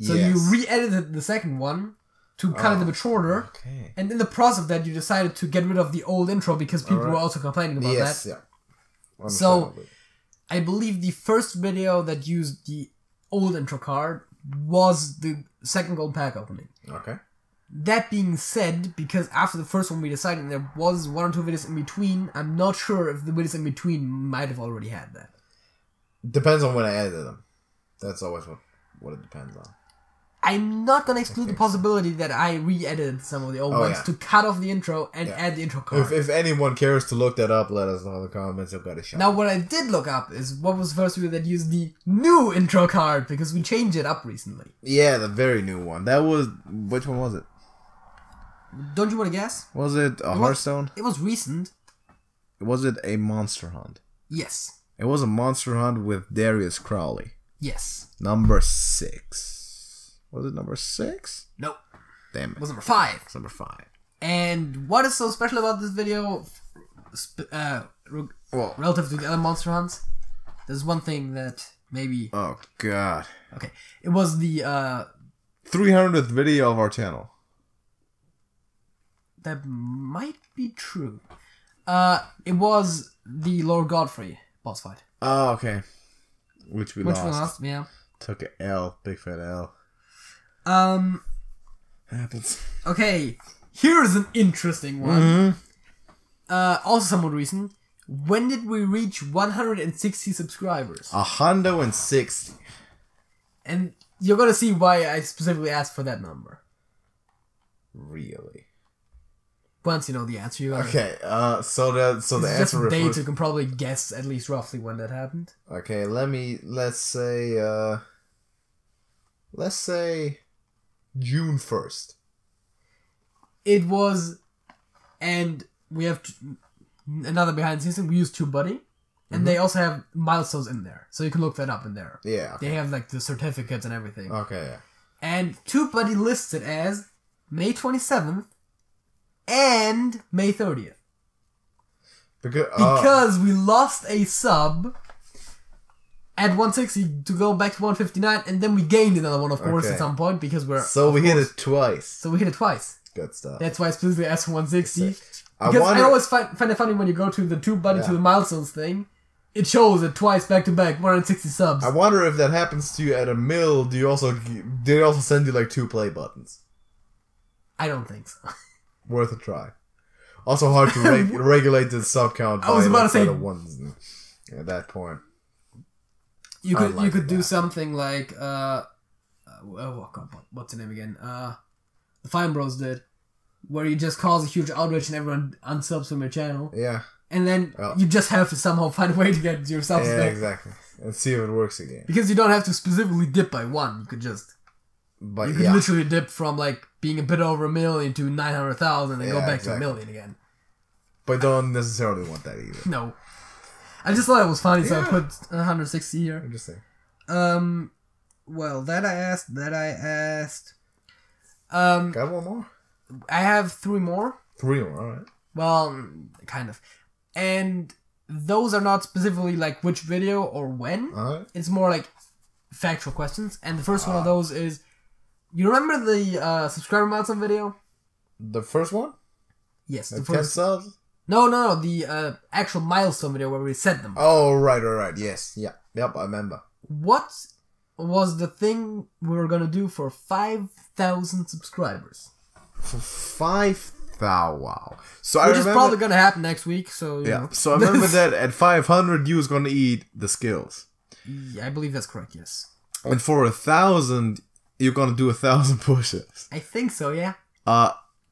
So you re-edited the second one to cut it a bit shorter. Okay. And in the process of that, you decided to get rid of the old intro because people were also complaining about that. Yeah. So, I believe the first video that used the old intro card was the second Golden Pack opening. Okay. That being said, because after the first one we decided there was 1 or 2 videos in between, I'm not sure if the videos in between might have already had that. Depends on when I edited them. That's always what it depends on. I'm not going to exclude the possibility that I re-edited some of the old ones to cut off the intro and add the intro card. If anyone cares to look that up, let us know in the comments. I've got a shot. Now, what I did look up is what was the first video that used the new intro card, because we changed it up recently. Yeah, the very new one. That was... Which one was it? Don't you want to guess? Was it a Hearthstone? It was recent. Was it a Monster Hunt? Yes. It was a Monster Hunt with Darius Crowley. Yes. Number 6. Was it number 6? Nope. Damn it. It was number 5. It's number 5. And what is so special about this video, relative to the other Monster Hunts? There's one thing that maybe... Oh, God. Okay. It was the... 300th video of our channel. That might be true. It was the Lord Godfrey boss fight. Oh, okay. Which we lost. Lost, yeah. Took an L. Big fat L. Happens. Okay. Here's an interesting one. Also somewhat recent. When did we reach 160 subscribers? 160. And you're gonna see why I specifically asked for that number. Really? Once you know the answer, you gotta... Okay, so the answer refers... date, you can probably guess at least roughly when that happened. Okay, let's say June 1st. It was, and we have another behind the scenes thing, we use TubeBuddy, and they also have milestones in there, so you can look that up in there. Yeah. Okay. They have like the certificates and everything. Okay, yeah. And TubeBuddy lists it as May 27th, and May 30th. Because we lost a sub at 160 to go back to 159, and then we gained another one, of course, at some point, because we're... So we hit it twice. So we hit it twice. Good stuff. That's why I specifically asked for 160. Because I always find it funny when you go to the TubeBuddy to the milestones thing, it shows it twice back to back, 160 subs. I wonder if that happens to you at a mill, do they also send you like 2 play buttons? I don't think so. Worth a try. Also hard to regulate the sub count. I was about to say ones at that point. You could do something like what's the name again? The Fine Bros did, where you just cause a huge outrage and everyone unsubs from your channel. Yeah. And then you just have to somehow find a way to get your subs back. Yeah, exactly. And see if it works again. Because you don't have to specifically dip by 1. You could just. You could literally dip from like being a bit over 1 million to 900,000 and go back to 1 million again. But don't necessarily want that either. No. I just thought it was funny, so I put 160 here. Interesting. Well, that I asked. Got one more? I have 3 more. 3 more, alright. Well, kind of. And those are not specifically like which video or when. Alright. It's more like factual questions. And the first one of those is, you remember the subscriber milestone video? The first one? Yes. The 10 subs? No. The actual milestone video where we set them. Oh, right. Yes. Yeah. Yep, I remember. What was the thing we were going to do for 5,000 subscribers? For 5,000? Wow. So Which is probably going to happen next week. So you know. So I remember that at 500 you was going to eat the skills. Yeah, I believe that's correct, yes. And for 1,000, you're going to do 1,000 push-ups. I think so, yeah.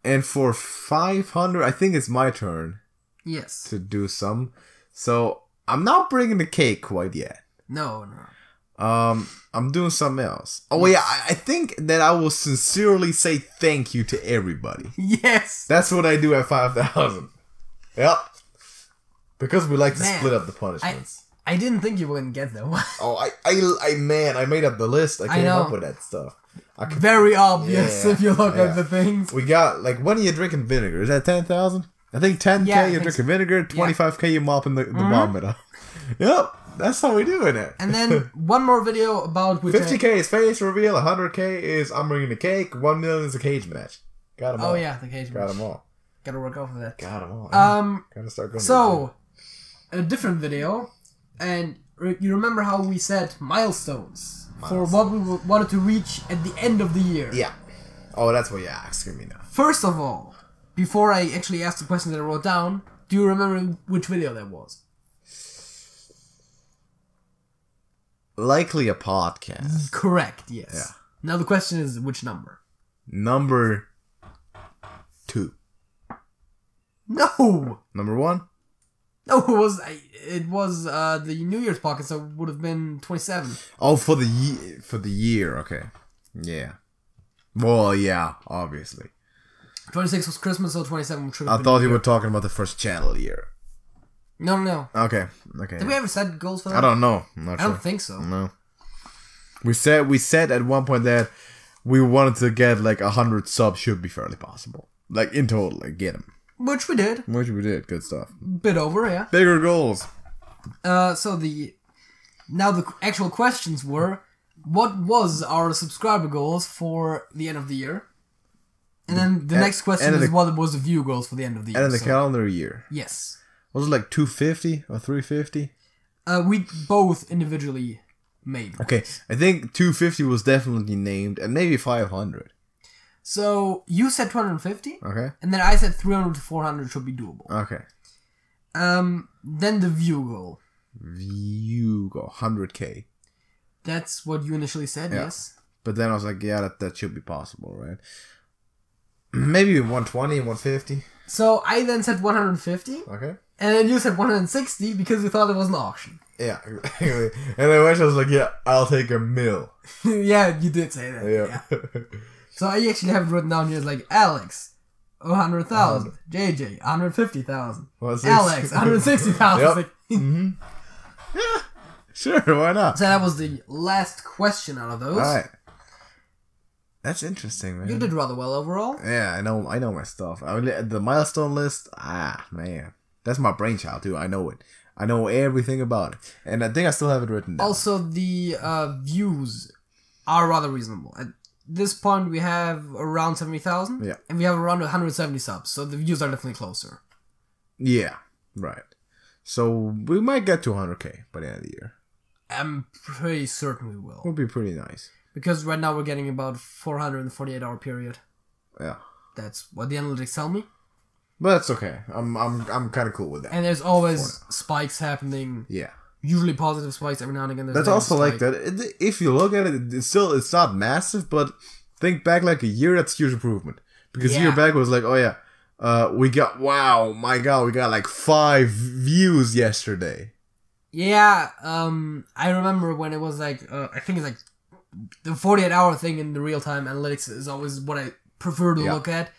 And for 500, I think it's my turn. Yes. To do some. So, I'm not bringing the cake quite yet. No. I'm doing something else. Oh yeah, I think that I will sincerely say thank you to everybody. Yes. That's what I do at 5,000. Yep. Because we like to split up the punishments. I didn't think you wouldn't get them. Oh, I made up the list. I came up with that stuff. Very obvious if you look at the things. We got, like, when are you drinking vinegar? Is that 10,000? I think 10K you're drinking vinegar, 25K you're mopping the vomit up. Yep. That's how we doing it. And then one more video about 50K is face reveal, 100K is I'm bringing the cake, 1 million is a cage match. Got them all. Oh yeah, the cage match. Got them all. Gotta work out for that. Got them all. Gotta start going. So, a different video, and you remember how we set milestones for what we wanted to reach at the end of the year. Yeah. Oh, that's what you're asking me now. First of all, before I actually asked the question that I wrote down, do you remember which video that was? Likely a podcast. Correct, yes. Yeah. Now the question is, which number? Number 2. No! Number 1? No, it was the New Year's podcast, so it would have been 27. Oh, for the year, okay. Yeah. Well, yeah, obviously. 26 was Christmas, so 27 should have I been thought you were talking about the first channel year. No. Okay. Did we ever set goals for that? I don't know. I'm not I sure. don't think so. No. We said at one point that we wanted to get like 100 subs should be fairly possible. Like in total, like get them. Which we did. Good stuff. Bit over, yeah. Bigger goals. So now the actual questions were, what was our subscriber goals for the end of the year? And then the next question is what was the view goals for the end of the year. And in the calendar year. Yes. Was it like 250 or 350? We both individually made. Okay, I think 250 was definitely named, and maybe 500. So you said 250. Okay. And then I said 300 to 400 should be doable. Okay. Then the view goal. View goal 100K. That's what you initially said. Yeah. Yes. But then I was like, yeah, that should be possible, right? Maybe 120, 150. So I then said 150. Okay. And then you said 160 because you thought it was an auction. Yeah. And then I was like, yeah, I'll take $1 million. Yeah, you did say that. Yeah. So I actually have it written down here like Alex, 100,000. JJ, 150,000. Alex, 160,000. Yep. Like, Yeah. Sure, why not? So that was the last question out of those. Alright. That's interesting, man. You did rather well overall. Yeah, I know my stuff. I mean, the milestone list, man. That's my brainchild, too. I know it. I know everything about it. And I think I still have it written down. Also, the views are rather reasonable. At this point, we have around 70,000. Yeah. And we have around 170 subs. So the views are definitely closer. Yeah, right. So we might get to 100K by the end of the year. I'm pretty certain we will. Would be pretty nice. Because right now we're getting about 448-hour period. Yeah. That's what the analytics tell me. But that's okay. I'm kind of cool with that. And there's always spikes happening. Yeah. Usually positive spikes every now and again. That's also like that. If you look at it, it's not massive, but think back like a year, that's huge improvement. Because a year back was like, oh yeah, we got like 5 views yesterday. Yeah, I remember when it was like, I think it's like the 48-hour thing in the real-time analytics is always what I prefer to look at.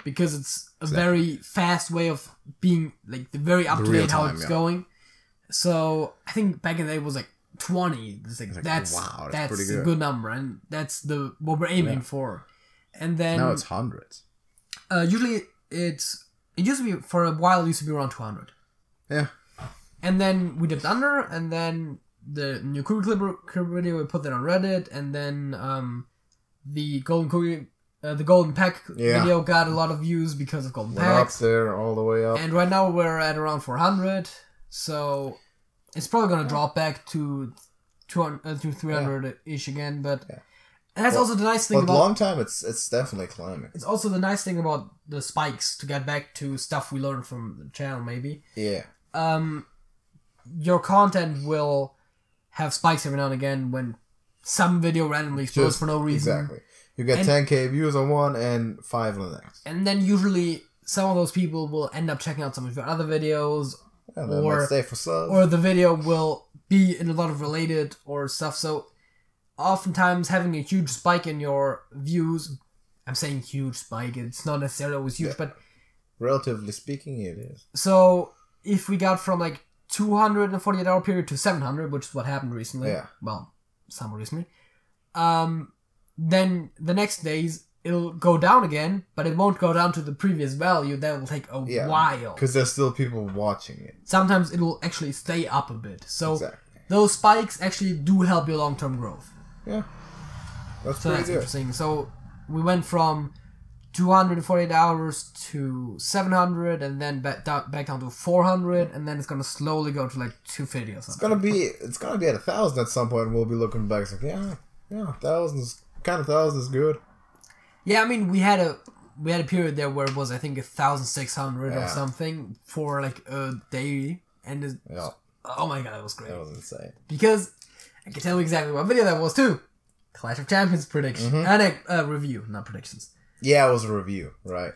Because it's a very fast way of being, like, very up-to-date how it's going. So, I think back in the day it was like 20. It's like, that's pretty good. A good number. And that's what we're aiming for. And then... Now it's hundreds. Usually it used to be, for a while, it used to be around 200. Yeah. And then we dipped under, and then the new Cookie Clipper video, we put that on Reddit, and then the Golden Cookie... the Golden Pack video got a lot of views because of Golden Packs. Up there, all the way up. And right now we're at around 400, so it's probably going to drop back to 300-ish again, but... Yeah. And that's also the nice thing about... long time, it's definitely climbing. It's also the nice thing about the spikes, to get back to stuff we learned from the channel, maybe. Yeah. Your content will have spikes every now and again when some video randomly explodes for no reason. Exactly. You get 10K views on one and 5 on the next. And then usually some of those people will end up checking out some of your other videos. Yeah, or stay for subs. Or the video will be in a lot of related or stuff. So oftentimes having a huge spike in your views, I'm saying huge spike, it's not necessarily always huge, but relatively speaking, it is. So if we got from like 248-hour period to 700, which is what happened recently. Yeah. Well, somewhat recently. Then the next days it'll go down again, but it won't go down to the previous value. That will take a while. Because there's still people watching it. Sometimes it'll actually stay up a bit. So those spikes actually do help your long-term growth. Yeah. That's interesting. So we went from 248 hours to 700, and then back down to 400, and then it's gonna slowly go to like 250 or something. It's gonna be at 1,000 at some point, and we'll be looking back. It's like, yeah, 1,000 is good. Yeah, I mean, we had a period there where it was, I think, 1,600 or something for like a day, and oh my god, that was great. That was insane. Because I can tell you exactly what video that was too. Clash of Champions prediction and review, not predictions. Yeah, it was a review, right?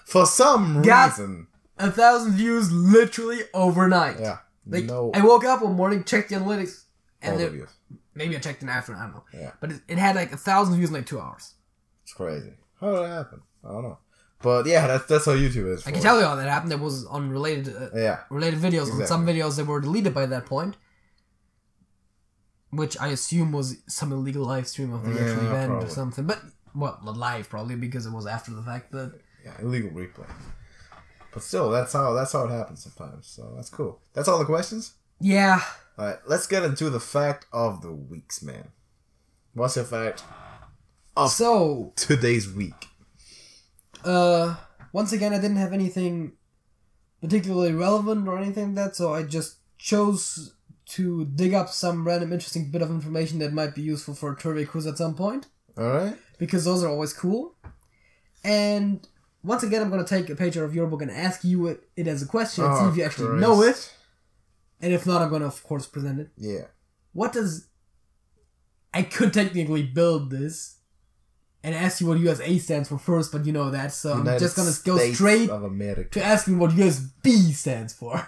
For some reason, 1,000 views literally overnight. Yeah, like I woke up one morning, checked the analytics, and maybe I checked in after. I don't know. Yeah, but it had like 1,000 views in like 2 hours. It's crazy. How did that happen? I don't know. But yeah, that's how YouTube is. I can tell you how that happened. That was on related videos. Exactly. And some videos that were deleted by that point, which I assume was some illegal live stream of the actual event or something. But well, not live probably because it was after the fact. But illegal replay. But still, that's how it happens sometimes. So that's cool. That's all the questions. Yeah. All right, let's get into the fact of the weeks, man. What's your fact of today's week? Once again, I didn't have anything particularly relevant or anything like that, so I just chose to dig up some random interesting bit of information that might be useful for a trivia quiz at some point. Alright. Because those are always cool. And once again, I'm going to take a page out of your book and ask you it as a question and see if you actually know it. And if not, I'm going to, of course, present it. Yeah. I could technically build this and ask you what USA stands for first, but you know that, so I'm just going to go straight to asking what USB stands for.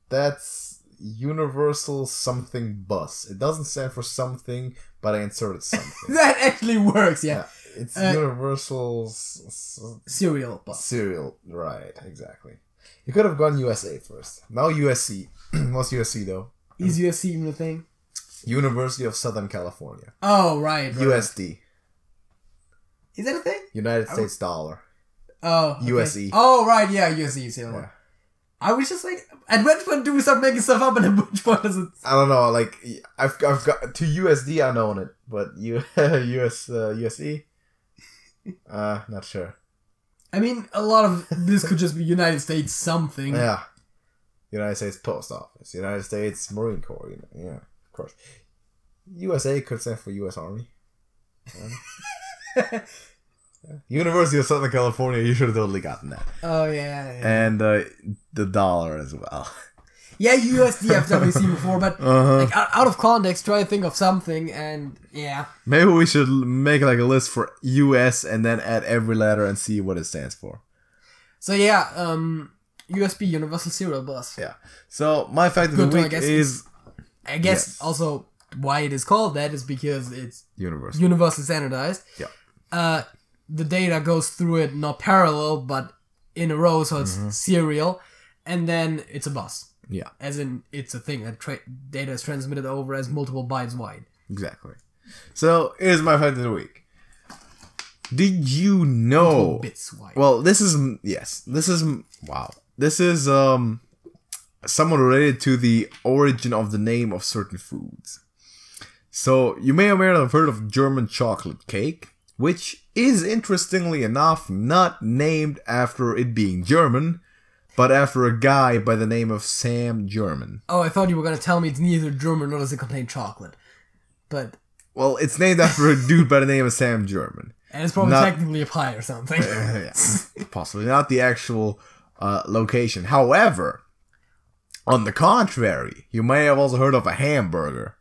That's Universal Something Bus. It doesn't stand for something, but I inserted something. That actually works, yeah. It's Universal Serial Bus. Serial, right, exactly. You could have gone USA first. Now USC. What's USC though? Is USC even a thing? University of Southern California. Oh, right. USD. Is that a thing? United States dollar. Oh. Okay. USE. Oh, right, yeah, USE. Yeah. I was just like, at which point do we start making stuff up and at which point does it... I don't know, like, I've got, to USD I know it, but USE? Not sure. I mean, a lot of this could just be United States something. Yeah. United States Post Office, United States Marine Corps, yeah, of course. USA could stand for U.S. Army. Yeah. University of Southern California, you should have totally gotten that. Oh, yeah. And the dollar as well. Yeah, USD I've definitely seen before, but like out of context, try to think of something, and yeah. Maybe we should make like a list for US and then add every letter and see what it stands for. So yeah, USB, Universal Serial Bus. Yeah. So my fact of the week is... I guess also why it is called that is because it's universally standardized. Yeah. The data goes through it not parallel, but in a row, so it's serial, and then it's a bus. Yeah. As in, it's a thing that data is transmitted over as multiple bytes wide. Exactly. So, here's my fact of the week. Did you know... Multiple bits wide. Well, this is... Yes. This is... Wow. This is somewhat related to the origin of the name of certain foods. So, you may or may not have heard of German chocolate cake, which is, interestingly enough, not named after it being German, but after a guy by the name of Sam German. Oh, I thought you were going to tell me it's neither German nor does it contain chocolate. But... Well, it's named after a dude by the name of Sam German. And it's probably technically a pie or something. Yeah, possibly. Not the actual location. However, on the contrary, you may have also heard of a hamburger.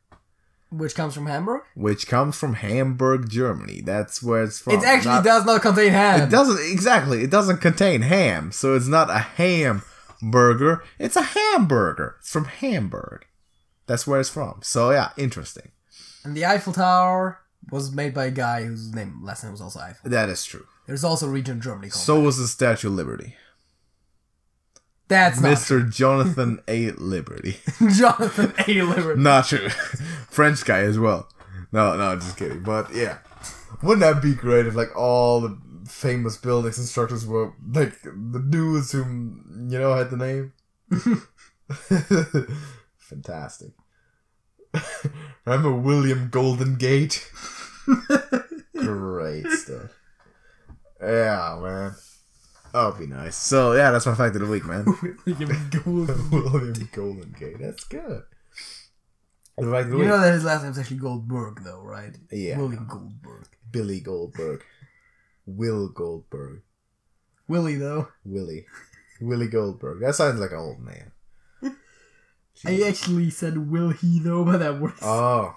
Which comes from Hamburg? Which comes from Hamburg, Germany. That's where it's from. It actually does not contain ham. It doesn't, exactly. It doesn't contain ham. So it's not a hamburger. It's a hamburger. It's from Hamburg. That's where it's from. So yeah, interesting. And the Eiffel Tower was made by a guy whose last name was also Eiffel. That is true. There's also a region in Germany called So was the Statue of Liberty. That's not Mr. true. Jonathan A. Liberty. Jonathan A. Liberty. Not true. French guy as well. No, just kidding. But yeah. Wouldn't that be great if like all the famous buildings and structures were like the dudes who, had the name? Fantastic. Remember William Golden Gate? Great stuff. Yeah, man. That would be nice. So, yeah, that's my fact of the week, man. William Golden Gate. That's good. You know that his last name's actually Goldberg, though, right? Yeah. William Goldberg. Billy Goldberg. Will Goldberg. Willie, though. Willie Goldberg. That sounds like an old man. I actually said will he, though, but that works. Oh.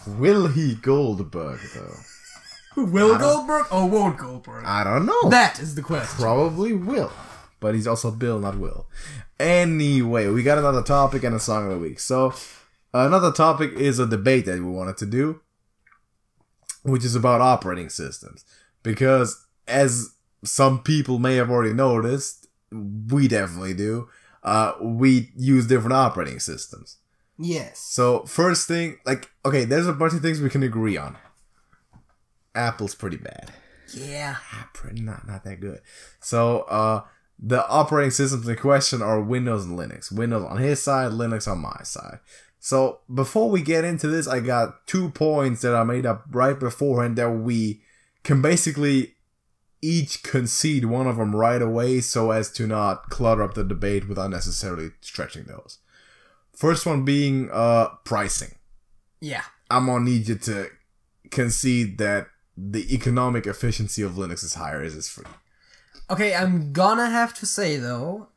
Will he Goldberg, though? Will Goldberg or won't Goldberg? I don't know. That is the question. Probably will. But he's also Bill, not Will. Anyway, we got another topic and a song of the week. So, another topic is a debate that we wanted to do, which is about operating systems. Because, as some people may have already noticed, we definitely do, we use different operating systems. Yes. So, first thing, there's a bunch of things we can agree on. Apple's pretty bad. Yeah. Not that good. So, the operating systems in question are Windows and Linux. Windows on his side, Linux on my side. So, before we get into this, I got 2 points that I made up right beforehand that we can basically each concede one of them right away so as to not clutter up the debate without necessarily stretching those. First one being pricing. Yeah. I'm gonna need you to concede that the economic efficiency of Linux is higher as it's free. Okay, I'm gonna have to say, though,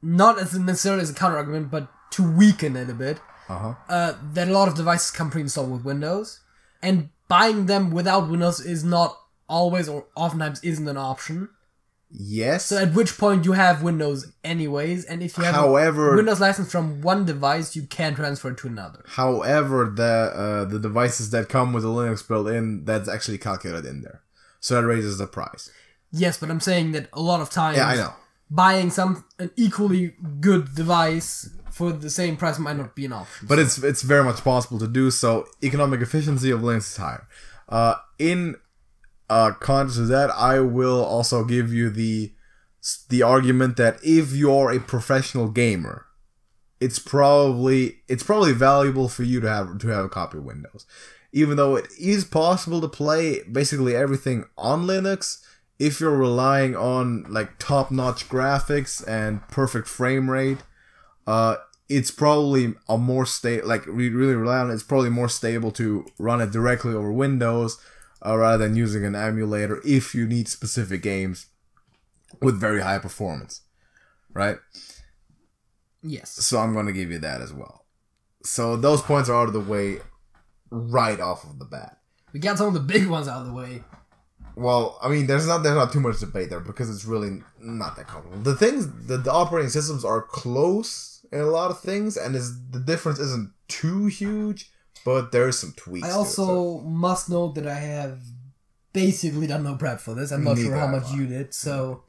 not as necessarily as a counter-argument, but to weaken it a bit, that a lot of devices come pre-installed with Windows, and buying them without Windows is not always or oftentimes isn't an option. Yes. So at which point you have Windows anyways, and if you have a Windows license from one device, you can transfer it to another. However, the devices that come with a Linux built in, that's actually calculated in there. So that raises the price. Yes, but I'm saying that a lot of times I know. Buying an equally good device for the same price might not be an option. But it's very much possible to do so. Economic efficiency of Linux is higher. In contrast to that, I will also give you the argument that if you're a professional gamer, it's probably valuable for you to have a copy of Windows. Even though it is possible to play basically everything on Linux, if you're relying on like top-notch graphics and perfect frame rate, it's probably a more stable. Really rely on it. It's probably more stable to run it directly over Windows rather than using an emulator if you need specific games with very high performance, right? Yes. So I'm going to give you that as well. So those points are out of the way right off of the bat. We got some of the big ones out of the way. Well, I mean, there's not too much debate there because it's really not that complicated. The things, the operating systems are close in a lot of things, and the difference isn't too huge, but there's some tweaks. I also must note that I have basically done no prep for this. I'm not sure how much you did, so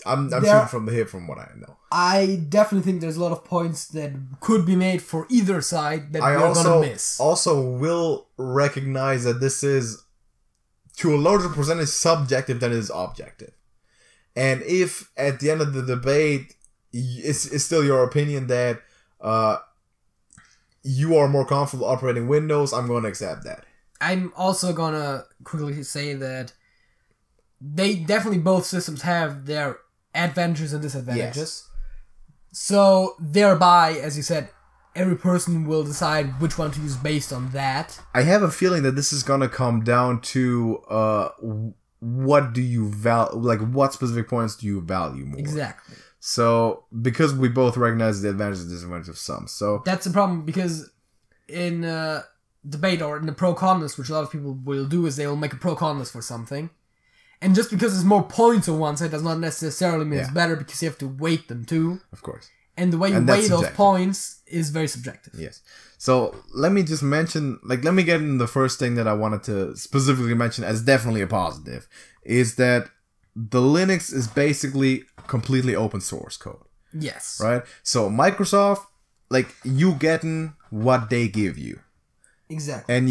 I'm shooting from the hip from what I know. I definitely think there's a lot of points that could be made for either side that we're gonna miss. Also will recognize that this is, to a larger percentage, subjective than it is objective. And if at the end of the debate, it's still your opinion that you are more comfortable operating Windows, I'm going to accept that. I'm also going to quickly say that they definitely, both systems have their advantages and disadvantages. Yes. So thereby, as you said, every person will decide which one to use based on that. I have a feeling that this is gonna come down to what do you value, like what specific points do you value more? Exactly. So because we both recognize the advantages and disadvantages of some, so that's the problem, because in debate or in the pro-con list, which a lot of people will do, is they will make a pro-con list for something, and just because there's more points on one side does not necessarily mean it's better, because you have to weight them too. Of course. And the way you weigh those points is very subjective. Yes. So let me just mention, let me get in the first thing that I wanted to specifically mention as definitely a positive, is that the Linux is basically completely open source code. Yes. Right? So Microsoft, you getting what they give you. Exactly. And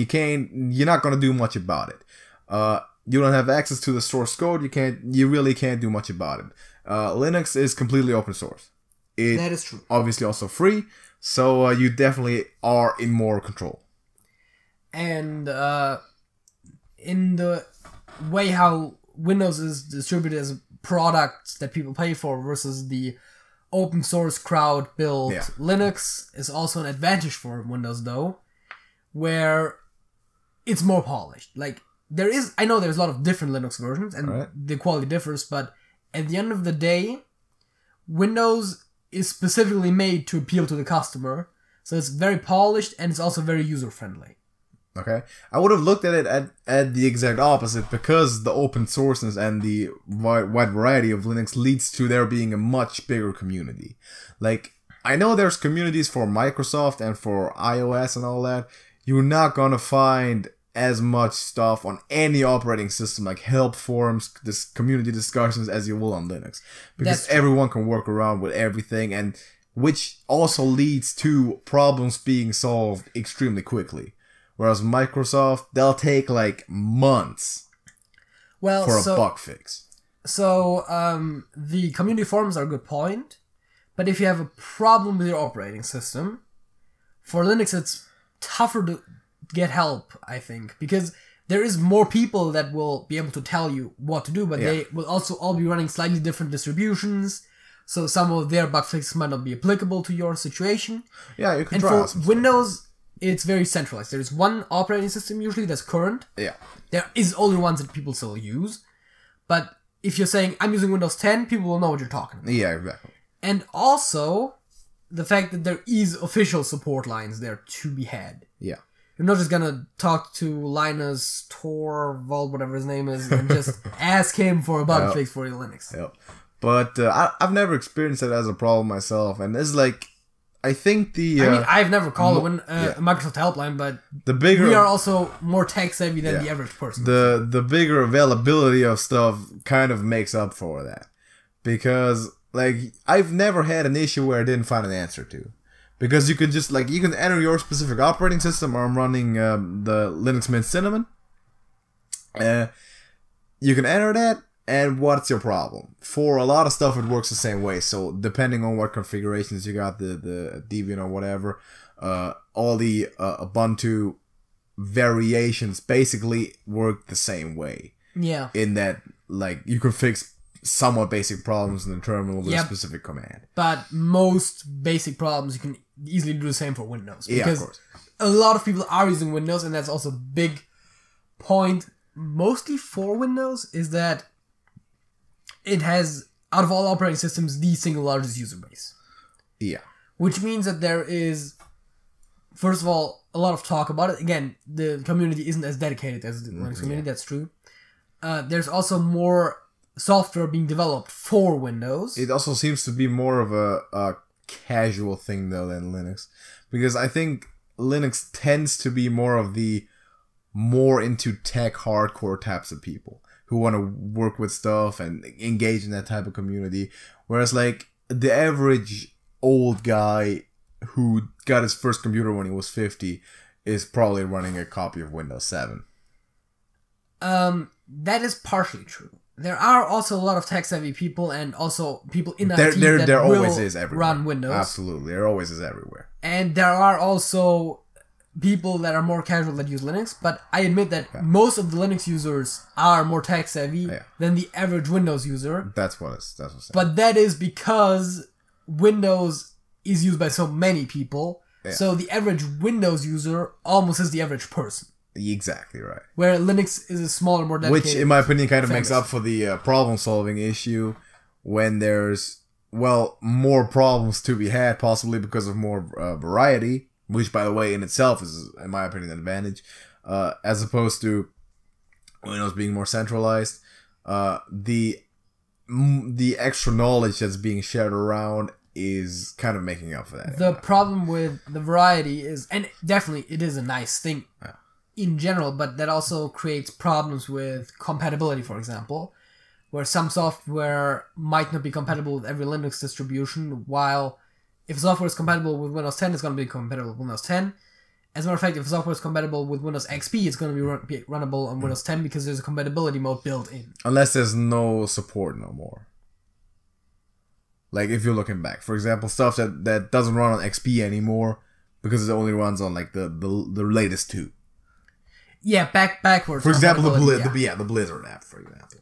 you're not going to do much about it. You don't have access to the source code. You really can't do much about it. Linux is completely open source. That is true. Obviously also free. So you definitely are in more control. And in the way how Windows is distributed as products that people pay for versus the open source crowd built Linux is also an advantage for Windows though, where it's more polished. I know there's a lot of different Linux versions and the quality differs, but at the end of the day, Windows is specifically made to appeal to the customer, so it's very polished and it's also very user-friendly. Okay, I would have looked at it at the exact opposite, because the open sourceness and the wide variety of Linux leads to there being a much bigger community. I know there's communities for Microsoft and for iOS and all that. You're not gonna find as much stuff on any operating system, like help forums, this community discussions, as you will on Linux, because everyone can work around with everything, and which also leads to problems being solved extremely quickly. Whereas Microsoft, they'll take months for a bug fix. So the community forums are a good point, but if you have a problem with your operating system, for Linux it's tougher to get help, I think, because there is more people that will be able to tell you what to do, but they will also all be running slightly different distributions, so some of their bug fixes might not be applicable to your situation. Yeah, you can try. And for Windows, it's very centralized. There is one operating system usually that's current. Yeah. There is only ones that people still use, but if you're saying, I'm using Windows 10, people will know what you're talking about. Yeah, exactly. And also, the fact that there is official support lines there to be had. Yeah. You're not just gonna talk to Linus Torvald, whatever his name is, and just ask him for a bug fix for your Linux. Yep. But I've never experienced it as a problem myself, and it's I think I've never called a Microsoft helpline, but we are also more tech savvy than the average person. The bigger availability of stuff kind of makes up for that, because I've never had an issue where I didn't find an answer to. Because you can just, you can enter your specific operating system, or I'm running the Linux Mint Cinnamon. You can enter that, and what's your problem? For a lot of stuff, it works the same way. So, depending on what configurations you got, the Debian or whatever, all the Ubuntu variations basically work the same way. Yeah. In that, you can fix somewhat basic problems in the terminal with a specific command. But most basic problems you can easily do the same for Windows. Because of course. A lot of people are using Windows, and that's also a big point, mostly for Windows, is that it has, out of all operating systems, the single largest user base. Yeah. Which means that there is, first of all, a lot of talk about it. Again, the community isn't as dedicated as the Linux community, that's true. There's also more software being developed for Windows. It also seems to be more of a casual thing though than Linux, because I think Linux tends to be more of the more into tech hardcore types of people who want to work with stuff and engage in that type of community, whereas the average old guy who got his first computer when he was 50 is probably running a copy of Windows 7. That is partially true. There are also a lot of tech-savvy people, and also people in IT there will always is everywhere. Run Windows. Absolutely, there always is everywhere. And there are also people that are more casual that use Linux, but I admit that most of the Linux users are more tech-savvy than the average Windows user. That's what I'm saying. But that is because Windows is used by so many people, so the average Windows user almost is the average person. Exactly right. Where Linux is a smaller, more dedicated. Which, in my opinion, kind of makes up for the problem-solving issue when there's, more problems to be had, possibly because of more variety, which, by the way, in itself is, in my opinion, an advantage, as opposed to Windows being more centralized. The extra knowledge that's being shared around is kind of making up for that. The problem with the variety is, and definitely it is a nice thing in general, but that also creates problems with compatibility, for example, where some software might not be compatible with every Linux distribution, while if software is compatible with Windows 10, it's going to be compatible with Windows 10. As a matter of fact, if software is compatible with Windows XP, it's going to be runnable on Windows 10 because there's a compatibility mode built in. Unless there's no support no more. Like, if you're looking back. For example, stuff that doesn't run on XP anymore because it only runs on, like, the latest 2. Yeah, backwards. For example, the Blizzard app, for example.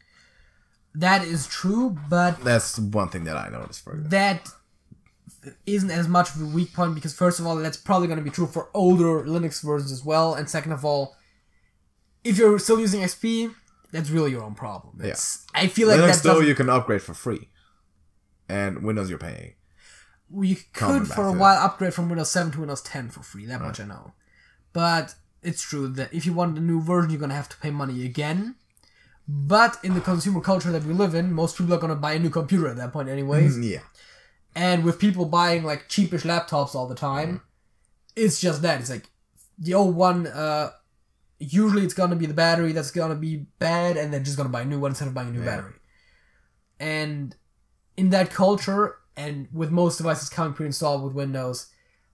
That is true, but... That's one thing that I noticed, for example. That isn't as much of a weak point because, first of all, that's probably going to be true for older Linux versions as well, and second of all, if you're still using XP, that's really your own problem. I feel like Linux, though, you can upgrade for free. And Windows you're paying. You could for a while upgrade from Windows 7 to Windows 10 for free, that much I know. But it's true that if you want a new version, you're going to have to pay money again. But in the consumer culture that we live in, most people are going to buy a new computer at that point anyways. Yeah. And with people buying like cheapish laptops all the time, it's just that. It's like the old one, usually it's going to be the battery that's going to be bad, and they're just going to buy a new one instead of buying a new battery. And in that culture, and with most devices coming pre-installed with Windows,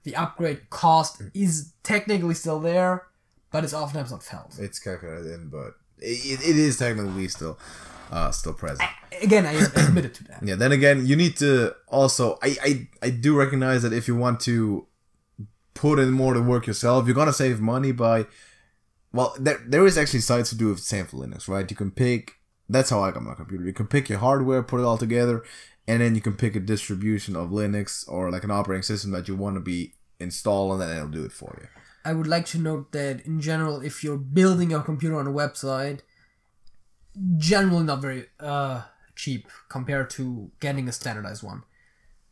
the upgrade cost is technically still there, but it's oftentimes not felt. It's calculated in, but it is technically still present. I admitted to that. Yeah, then again, you need to also... I do recognize that if you want to put in more to work yourself, you're going to save money by... Well, there is actually sites to do the same for Linux, right? You can pick... That's how I got my computer. You can pick your hardware, put it all together, and then you can pick a distribution of Linux or like an operating system that you want to be installing, and then it'll do it for you. I would like to note that in general, if you're building your computer on a website, generally not very cheap compared to getting a standardized one.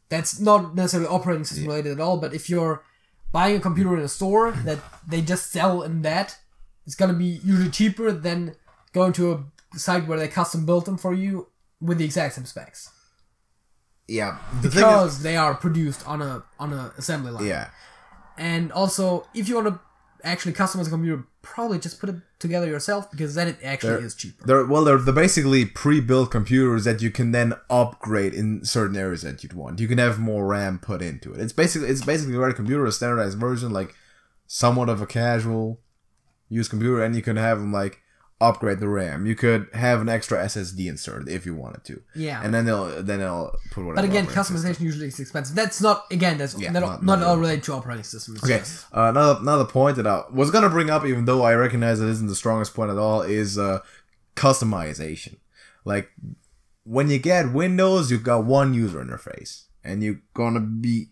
That's not necessarily operating system related at all, but if you're buying a computer in a store that they just sell in that, it's going to be usually cheaper than going to a site where they custom built them for you with the exact same specs. Yeah, because they are produced on a assembly line. Yeah, and also if you want to actually customize a computer, probably just put it together yourself because then it actually is cheaper. They're basically pre-built computers that you can then upgrade in certain areas that you'd want. You can have more RAM put into it. It's basically a computer, a standardized version, like somewhat of a casual use computer, and you can have them like upgrade the RAM. You could have an extra SSD inserted if you wanted to. Yeah. And then they'll put whatever. But again, customization usually is expensive. That's not not all related to operating systems. Okay. Another point that I was gonna bring up, even though I recognize it isn't the strongest point at all, is customization. Like when you get Windows, you've got one user interface, and you're gonna be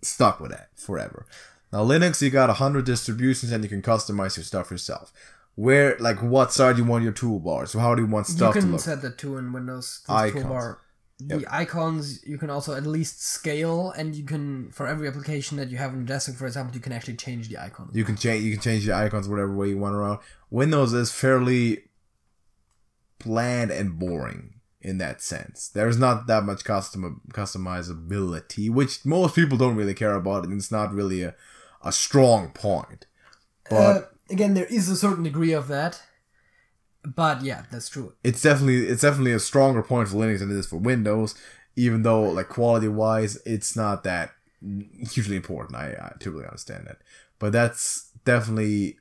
stuck with that forever. Now Linux, you got 100 distributions, and you can customize your stuff yourself. Where, like, what side you want your toolbar? So how do you want stuff to look? You can set that too in Windows. Icons. Toolbar. The icons, you can also at least scale, and you can, for every application that you have on your desktop, for example, you can actually change the icon. You can change the icons whatever way you want around. Windows is fairly bland and boring in that sense. There's not that much customizability, which most people don't really care about, and it's not really a strong point. But again, there is a certain degree of that, but yeah, that's true. It's definitely a stronger point for Linux than it is for Windows, even though like quality wise, it's not that hugely important. I totally understand that, but that's definitely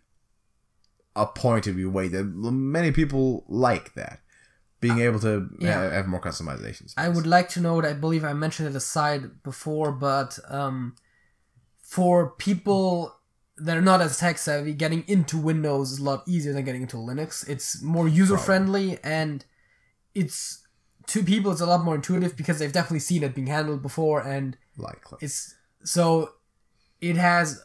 a point to be weighed. That many people like that, being able to have more customizations. I would like to note, I believe I mentioned it aside before, but for people that are not as tech savvy, getting into Windows is a lot easier than getting into Linux. It's more user friendly, and it's to people it's a lot more intuitive because they've definitely seen it being handled before, and it has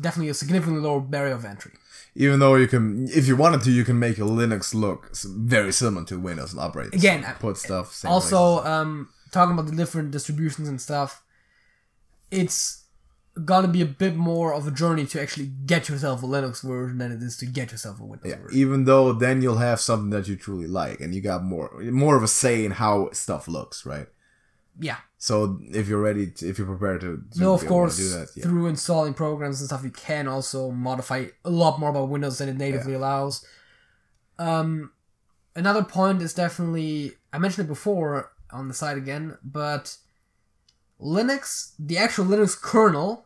definitely a significantly lower barrier of entry. Even though you can, if you wanted to, you can make your Linux look very similar to Windows and operate. Again, put stuff. Same also, talking about the different distributions and stuff, it's gonna be a bit more of a journey to actually get yourself a Linux version than it is to get yourself a Windows version. Even though then you'll have something that you truly like, and you got more of a say in how stuff looks, right? Yeah. So if you're ready, if you're prepared to no, of course, do that, through installing programs and stuff, you can also modify a lot more about Windows than it natively allows. Another point is definitely, I mentioned it before on the site again, but Linux, the actual Linux kernel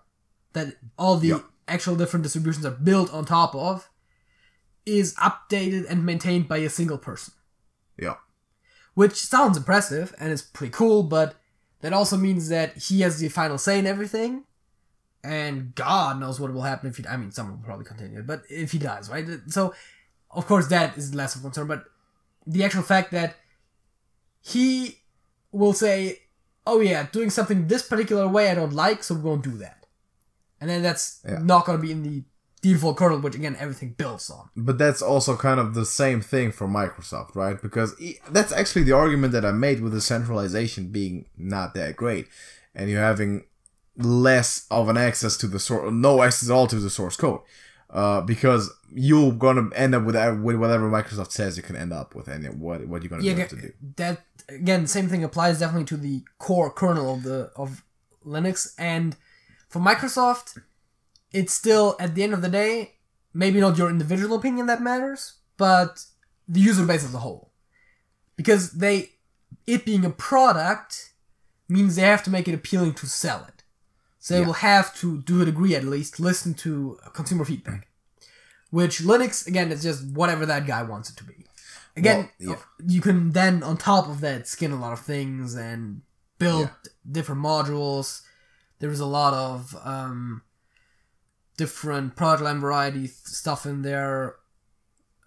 that all the actual different distributions are built on top of, is updated and maintained by a single person. Yeah. Which sounds impressive and is pretty cool, but that also means that he has the final say in everything, and God knows what will happen if he... I mean, someone will probably continue, but if he dies, right? So, of course, that is less of a concern, but the actual fact that he will say, oh yeah, doing something this particular way I don't like, so we won't do that. And then that's not going to be in the default kernel, which again, everything builds on. But that's also kind of the same thing for Microsoft, right? Because that's actually the argument that I made with the centralization being not that great. And you having less of an access to the source, no access at all to the source code. Because you're going to end up with whatever Microsoft says you can end up with, and what you're going to be able to do. That, again, same thing applies definitely to the core kernel of Linux. And for Microsoft, it's still, at the end of the day, maybe not your individual opinion that matters, but the user base as a whole. Because it being a product means they have to make it appealing to sell it. So they will have to, to a degree at least, listen to consumer feedback. Which Linux, again, is just whatever that guy wants it to be. Again, you can then, on top of that, skin a lot of things and build different modules. There's a lot of different product line variety stuff in there.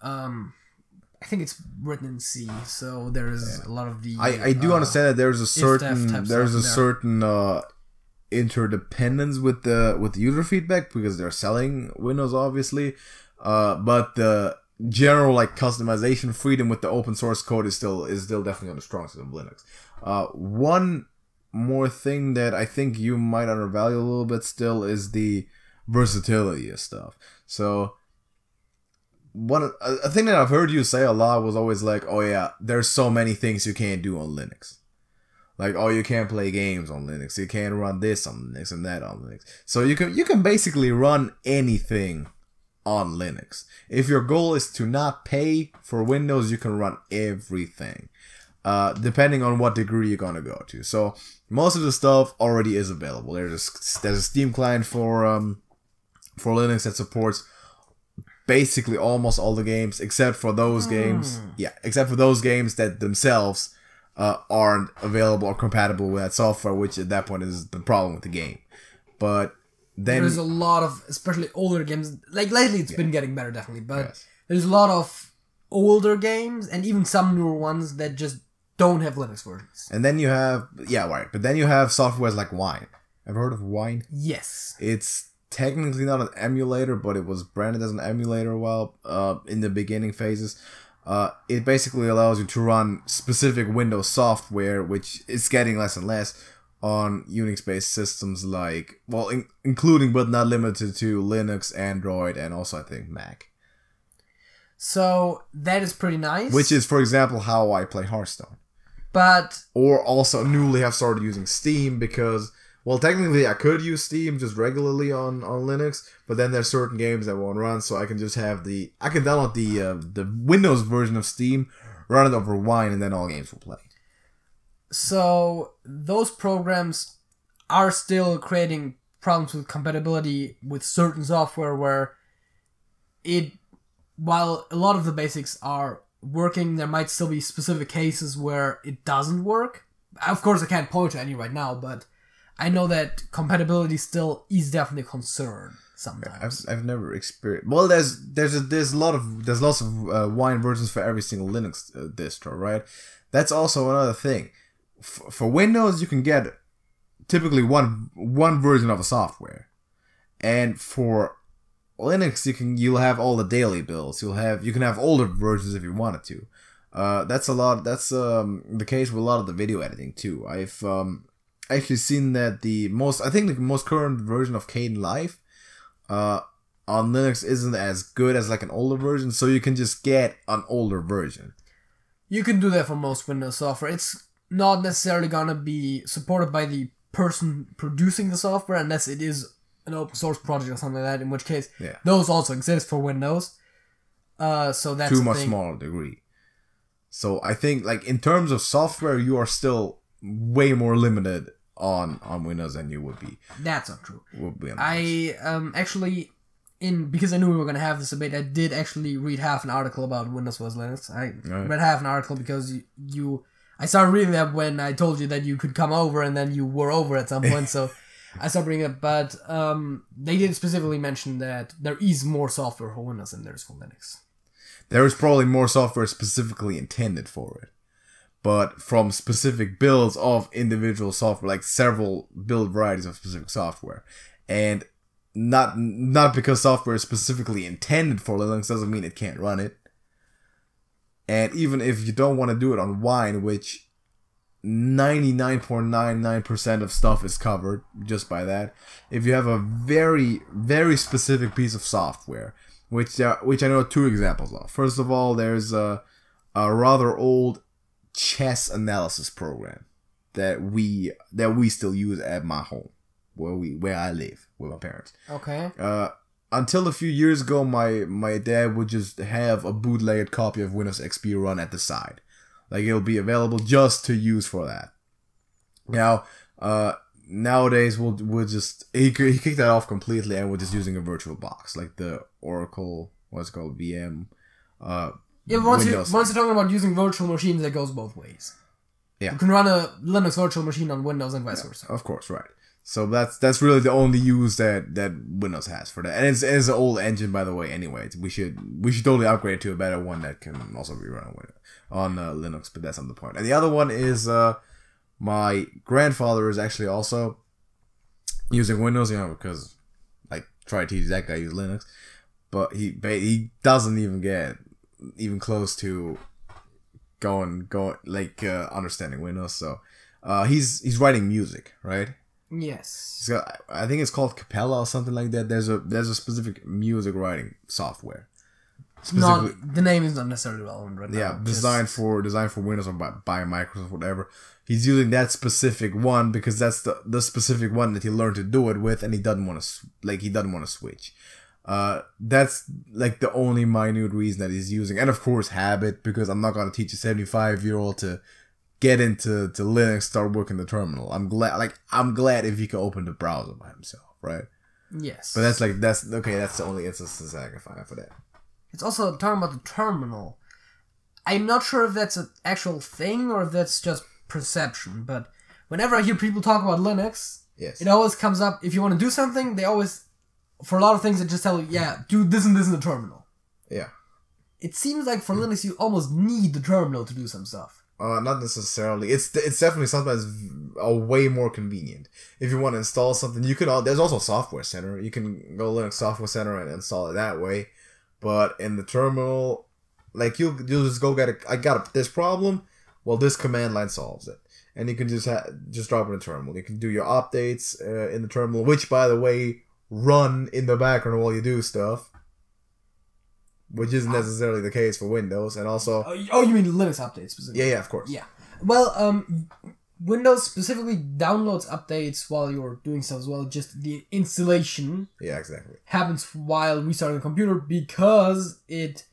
I think it's written in C, so there's a lot of the... I do understand that there's a certain interdependence with the user feedback, because they're selling Windows, obviously. But the general customization freedom with the open source code is still definitely on the strong side of Linux. One more thing that I think you might undervalue a little bit still is the versatility of stuff. So a thing that I've heard you say a lot was always like, oh yeah, there's so many things you can't do on Linux. Like, oh, you can't play games on Linux, you can't run this on Linux and that on Linux. So you can basically run anything on Linux. If your goal is to not pay for Windows, you can run everything, depending on what degree you're gonna go to. So most of the stuff already is available. There's a Steam client for Linux that supports basically almost all the games, except for those games. Yeah, except for those games that themselves aren't available or compatible with that software, which at that point is the problem with the game. But then there's a lot of, especially older games, like lately it's been getting better definitely, but there's a lot of older games and even some newer ones that just don't have Linux versions. And then you have, but then you have softwares like Wine. Ever heard of Wine? Yes. It's technically not an emulator, but it was branded as an emulator in the beginning phases. It basically allows you to run specific Windows software, which is getting less and less on Unix-based systems including but not limited to Linux, Android, and also I think Mac. So that is pretty nice. Which is, for example, how I play Hearthstone. Or also newly have started using Steam because, well, technically I could use Steam just regularly on Linux, but then there's certain games that won't run, so I can just have I can download the Windows version of Steam, run it over Wine, and then all games will play. So those programs are still creating problems with compatibility with certain software where while a lot of the basics are working, there might still be specific cases where it doesn't work. Of course, I can't point to any right now, but I know that compatibility still is definitely a concern sometimes. I've never experienced. Well, there's lots of Wine versions for every single Linux distro, right? That's also another thing. For Windows, you can get typically one version of a software, and for Linux, you'll have all the daily builds. You can have older versions if you wanted to. That's the case with a lot of the video editing too. I've actually seen that the most current version of Kdenlive on Linux isn't as good as an older version, so you can just get an older version. You can do that for most Windows software. It's not necessarily gonna be supported by the person producing the software unless it is an open source project or something like that, in which case those also exist for Windows. So that's to a much smaller degree. So I think, like, in terms of software, you are still way more limited on Windows than you would be. That's not true. Would be on I actually, because I knew we were gonna have this debate, I did actually read half an article about Windows vs Linux. I read half an article because I started reading that when I told you that you could come over, and then you were over at some point. So I started reading it, but they did specifically mention that there is more software for Windows than there is for Linux. There is probably more software specifically intended for it. But from specific builds of individual software, like several build varieties of specific software. And not because software is specifically intended for Linux doesn't mean it can't run it. And even if you don't want to do it on Wine, which 99.99% of stuff is covered just by that, if you have a very, very specific piece of software, which I know two examples of. First of all, there's a rather old chess analysis program that we still use at my home, where I live with my parents. Okay. Until a few years ago, my dad would just have a bootlegged copy of Windows XP run at the side, like it'll be available just to use for that. Now, nowadays we'll just he kicked that off completely, and we're just using a virtual box like the Oracle, what's it called, VM. Once you're talking about using virtual machines, that goes both ways. Yeah, you can run a Linux virtual machine on Windows and vice versa. Of course, right. So that's really the only use that Windows has for that, and it's an old engine, by the way. Anyway, we should totally upgrade to a better one that can also be run on Linux. But that's not the point. And the other one is my grandfather is actually also using Windows, because like try to teach that guy use Linux, but he doesn't even get even close to going like understanding Windows. So he's writing music, right? Yes. He's got, I think it's called Capella or something like that. There's a specific music writing software. The name is not necessarily relevant right now. Yeah, designed for Windows or by Microsoft, whatever. He's using that specific one because that's the specific one that he learned to do it with, and he doesn't want to switch. That's like the only minute reason that he's using, and of course habit, because I'm not gonna teach a 75-year-old to get into Linux, start working the terminal. I'm glad if he can open the browser by himself, right? Yes. But that's the only instance I can find for that. It's also talking about the terminal. I'm not sure if that's an actual thing or if that's just perception, but whenever I hear people talk about Linux, it always comes up, if you want to do something, they always, for a lot of things, they just tell you, do this and this in the terminal. Yeah. It seems like for Linux, you almost need the terminal to do some stuff. Not necessarily. It's definitely something that's way more convenient. If you want to install something, you can. There's also Software Center. You can go Linux Software Center and install it that way. But in the terminal, like you'll just go get this problem. Well, this command line solves it, and you can just drop it in the terminal. You can do your updates in the terminal, which, by the way, run in the background while you do stuff. Which isn't necessarily the case for Windows, and also... Oh, you mean Linux updates specifically? Yeah, of course. Yeah. Well, Windows specifically downloads updates while you're doing stuff as well. Just the installation... Yeah, exactly. ...happens while restarting the computer because it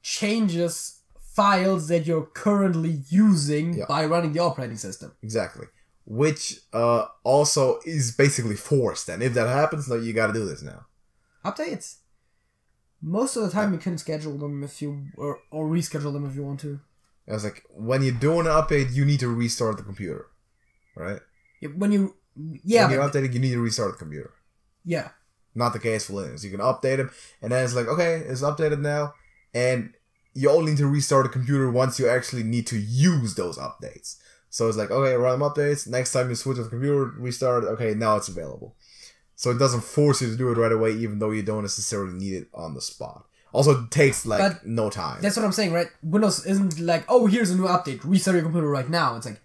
changes files that you're currently using by running the operating system. Exactly. Which also is basically forced, and if that happens, no, you gotta do this now. Updates? Most of the time, you can schedule them if you or reschedule them if you want to. It's like when you're doing an update, you need to restart the computer, right? When you're updating, you need to restart the computer. Yeah. Not the case for Linux. You can update them, and then it's like, okay, it's updated now, and you only need to restart the computer once you actually need to use those updates. So it's like, okay, run updates. Next time you switch to the computer, restart. Okay, now it's available. So it doesn't force you to do it right away, even though you don't necessarily need it on the spot. Also, it takes no time. That's what I'm saying, right? Windows isn't like, oh, here's a new update, restart your computer right now. It's like,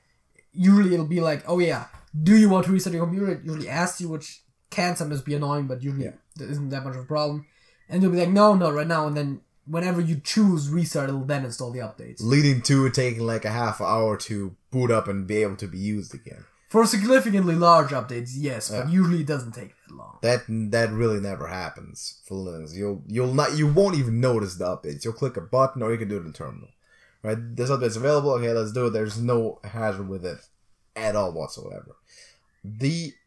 usually it'll be like, oh yeah, do you want to restart your computer? It usually asks you, which can sometimes be annoying, but usually there isn't that much of a problem. And you'll be like, no, not right now. And then whenever you choose restart, it'll then install the updates. Leading to it taking like a half hour to boot up and be able to be used again. For significantly large updates, yes, but usually it doesn't take that long. That really never happens for Linux. You won't even notice the updates. You'll click a button or you can do it in the terminal. Right? This update's available, okay, let's do it. There's no hazard with it at all whatsoever.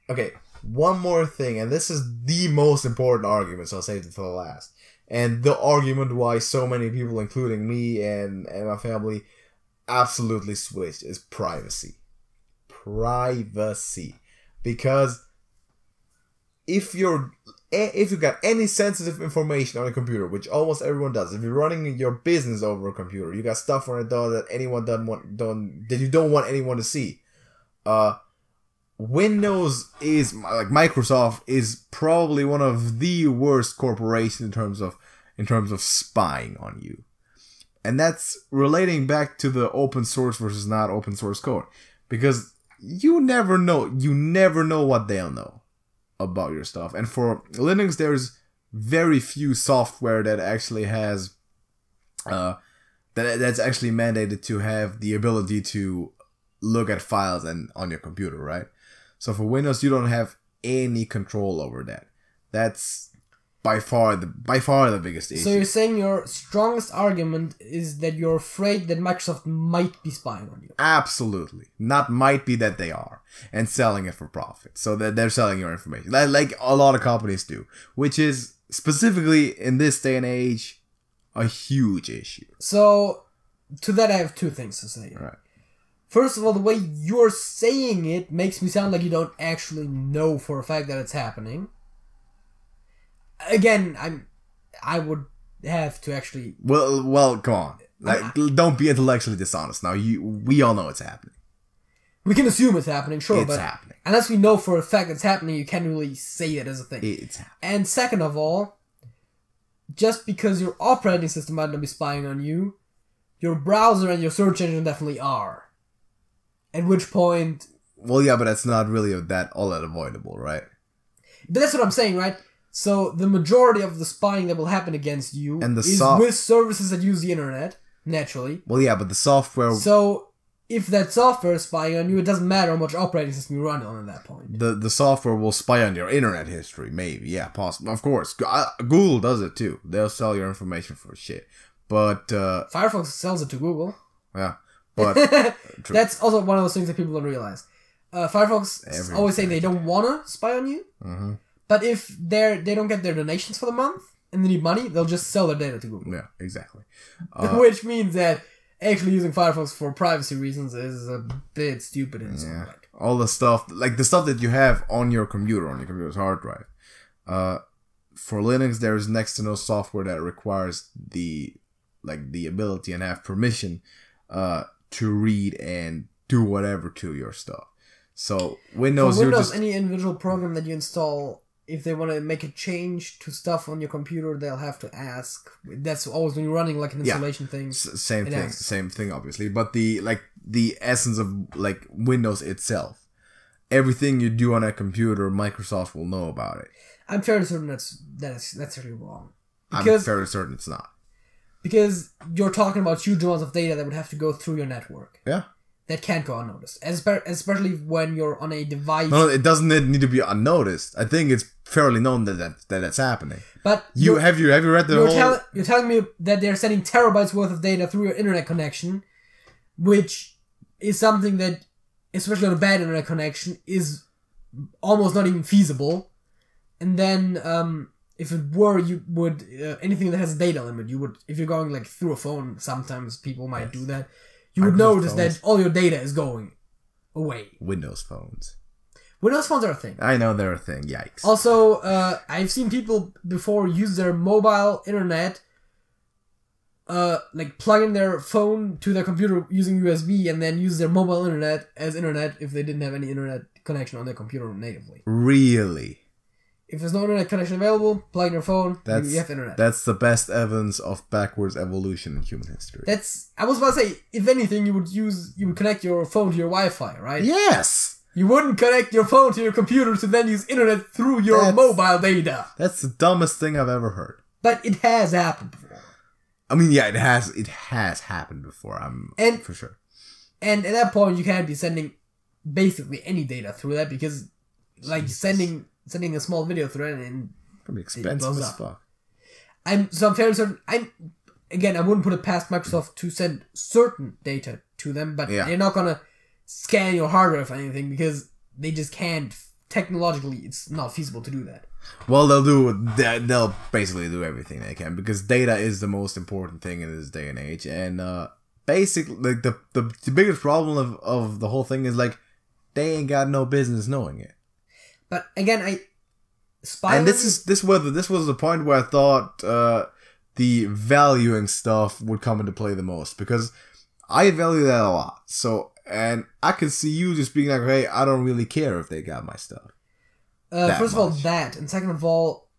Okay, one more thing, and this is the most important argument, so I'll save it for the last. And the argument why so many people, including me and my family, absolutely switched is privacy. Privacy. Because if you got any sensitive information on a computer, which almost everyone does, if you're running your business over a computer, you got stuff on it that anyone that you don't want anyone to see. Windows is, like, Microsoft is probably one of the worst corporations in terms of spying on you. And that's relating back to the open source versus not open source code. Because you never know what they'll know about your stuff. And for Linux, there's very few software that actually has that's actually mandated to have the ability to look at files and on your computer, right? So for Windows, you don't have any control over that. That's by far the biggest issue. So you're saying your strongest argument is that you're afraid that Microsoft might be spying on you? Absolutely. Not might be, that they are. And selling it for profit. So that they're selling your information. Like a lot of companies do. Which is, specifically in this day and age, a huge issue. So, to that I have two things to say. Right. First of all, the way you're saying it makes me sound like you don't actually know for a fact that it's happening. Again, I would have to actually... Well, come on. Like, don't be intellectually dishonest. Now, we all know it's happening. We can assume it's happening, sure, it's but happening. Unless we know for a fact it's happening, you can't really say it as a thing. It's happening. And second of all, just because your operating system might not be spying on you, your browser and your search engine definitely are. At which point... Well, yeah, but that's not really all that avoidable, right? But that's what I'm saying, right? So the majority of the spying that will happen against you and is with services that use the internet, naturally. Well, yeah, but the software... So if that software is spying on you, it doesn't matter how much operating system you run on at that point. The software will spy on your internet history, maybe. Yeah, possible. Of course. Google does it too. They'll sell your information for shit. But... Firefox sells it to Google. Yeah. But that's also one of those things that people don't realize. Firefox always say they don't want to spy on you. Mm-hmm. But if they don't get their donations for the month and they need money, they'll just sell their data to Google. Yeah, exactly. Which means that actually using Firefox for privacy reasons is a bit stupid in some way. All the stuff, like the stuff that you have on your computer's hard drive. For Linux, there is next to no software that requires the ability and have permission to read and do whatever to your stuff. So Windows, any individual program that you install, if they want to make a change to stuff on your computer, they'll have to ask. That's always when you're running like an installation thing. Same thing, obviously. But the essence of like Windows itself, everything you do on a computer, Microsoft will know about it. I'm fairly certain that's really wrong. I'm fairly certain it's not. Because you're talking about huge amounts of data that would have to go through your network. Yeah. That can't go unnoticed. Especially when you're on a device... No, it doesn't need to be unnoticed. I think it's fairly known that that's happening. But... Have you read the whole... You're telling me that they're sending terabytes worth of data through your internet connection, which is something that, especially on a bad internet connection, is almost not even feasible. And then... if it were, you would anything that has a data limit, you would, if you're going like through a phone, sometimes people might do that. You would notice that all your data is going away. Windows phones. Windows phones are a thing. I know they're a thing. Yikes. Also, I've seen people before use their mobile internet, like plug in their phone to their computer using USB, and then use their mobile internet as internet if they didn't have any internet connection on their computer natively. Really? If there's no internet connection available, plug in your phone, you have internet. That's the best evidence of backwards evolution in human history. I was about to say, if anything, you would connect your phone to your Wi-Fi, right? Yes! You wouldn't connect your phone to your computer to then use internet through your mobile data. That's the dumbest thing I've ever heard. But it has happened before. I mean, yeah, it has happened before. For sure. And at that point, you can't be sending basically any data through that because, like, sending a small video through it and probably expensive as fuck. I'm fairly certain. I wouldn't put it past Microsoft to send certain data to them, but they're not gonna scan your hardware for anything because they just can't. Technologically, it's not feasible to do that. Well, they'll basically do everything they can because data is the most important thing in this day and age, and basically, like the biggest problem of the whole thing is like they ain't got no business knowing it. But again, and this was the point where I thought the valuing stuff would come into play the most because I value that a lot. So, and I can see you just being like, hey, I don't really care if they got my stuff. First of all, that, and second of all,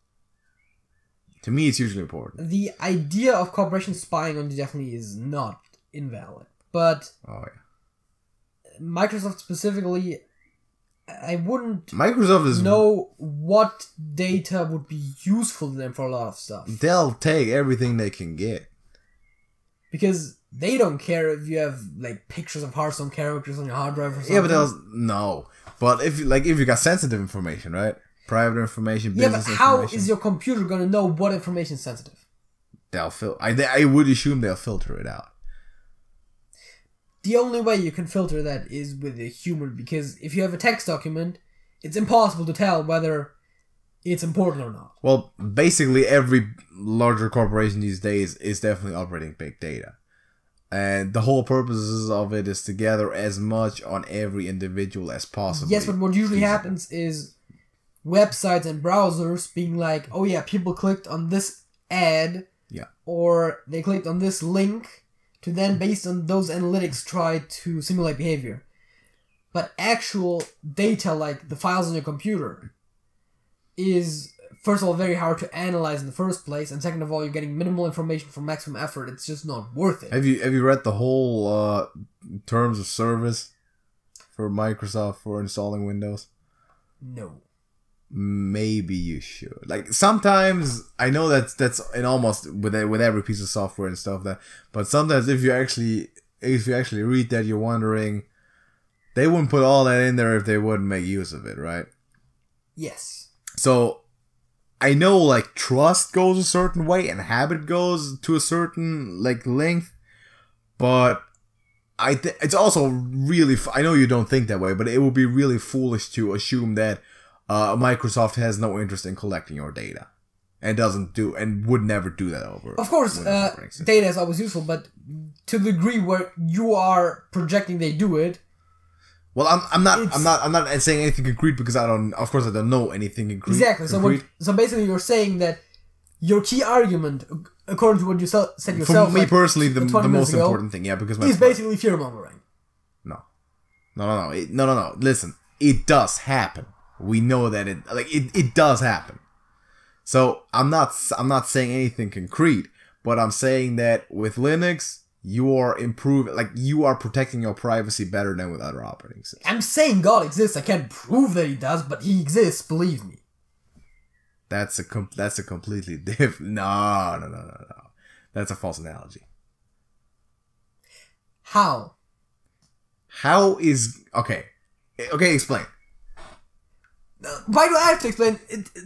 to me, it's hugely important. The idea of corporations spying on you definitely is not invalid, but Microsoft specifically, I wouldn't know what data would be useful to them for a lot of stuff. They'll take everything they can get. Because they don't care if you have like pictures of Hearthstone characters on your hard drive or something. Yeah, but But if you got sensitive information, right? Private information, business information. How is your computer gonna know what information is sensitive? I would assume they'll filter it out. The only way you can filter that is with a human, because if you have a text document, it's impossible to tell whether it's important or not. Well, basically every larger corporation these days is definitely operating big data. And the whole purpose of it is to gather as much on every individual as possible. Yes, but what usually happens is websites and browsers being like, oh yeah, people clicked on this ad, or they clicked on this link, to then, based on those analytics, try to simulate behavior. But actual data, like the files on your computer, is, first of all, very hard to analyze in the first place, and second of all, you're getting minimal information for maximum effort. It's just not worth it. Have you read the whole terms of service for Microsoft for installing Windows? No. Maybe you should. Like, sometimes I know that's in almost with every piece of software and stuff but sometimes if you actually read that, you're wondering, they wouldn't put all that in there if they wouldn't make use of it, right? Yes. So I know like trust goes a certain way and habit goes to a certain like length, but it's also really, I know you don't think that way, but it would be really foolish to assume that Microsoft has no interest in collecting your data and would never do that over. Of course, data is always useful, but to the degree where you are projecting they do it. Well, I'm not saying anything concrete because I don't know anything concrete. Exactly. So basically, you're saying that your key argument, according to what you said yourself, for me personally, the most important thing, because is basically fear mongering. No. Listen, it does happen. We know that it does happen. So I'm not saying anything concrete, but I'm saying that with Linux, you are improving, like you are protecting your privacy better than with other operating systems. I'm saying God exists. I can't prove that he does, but he exists. Believe me. That's a completely different. No. That's a false analogy. How? How is okay? Okay, explain. Why do I have to explain?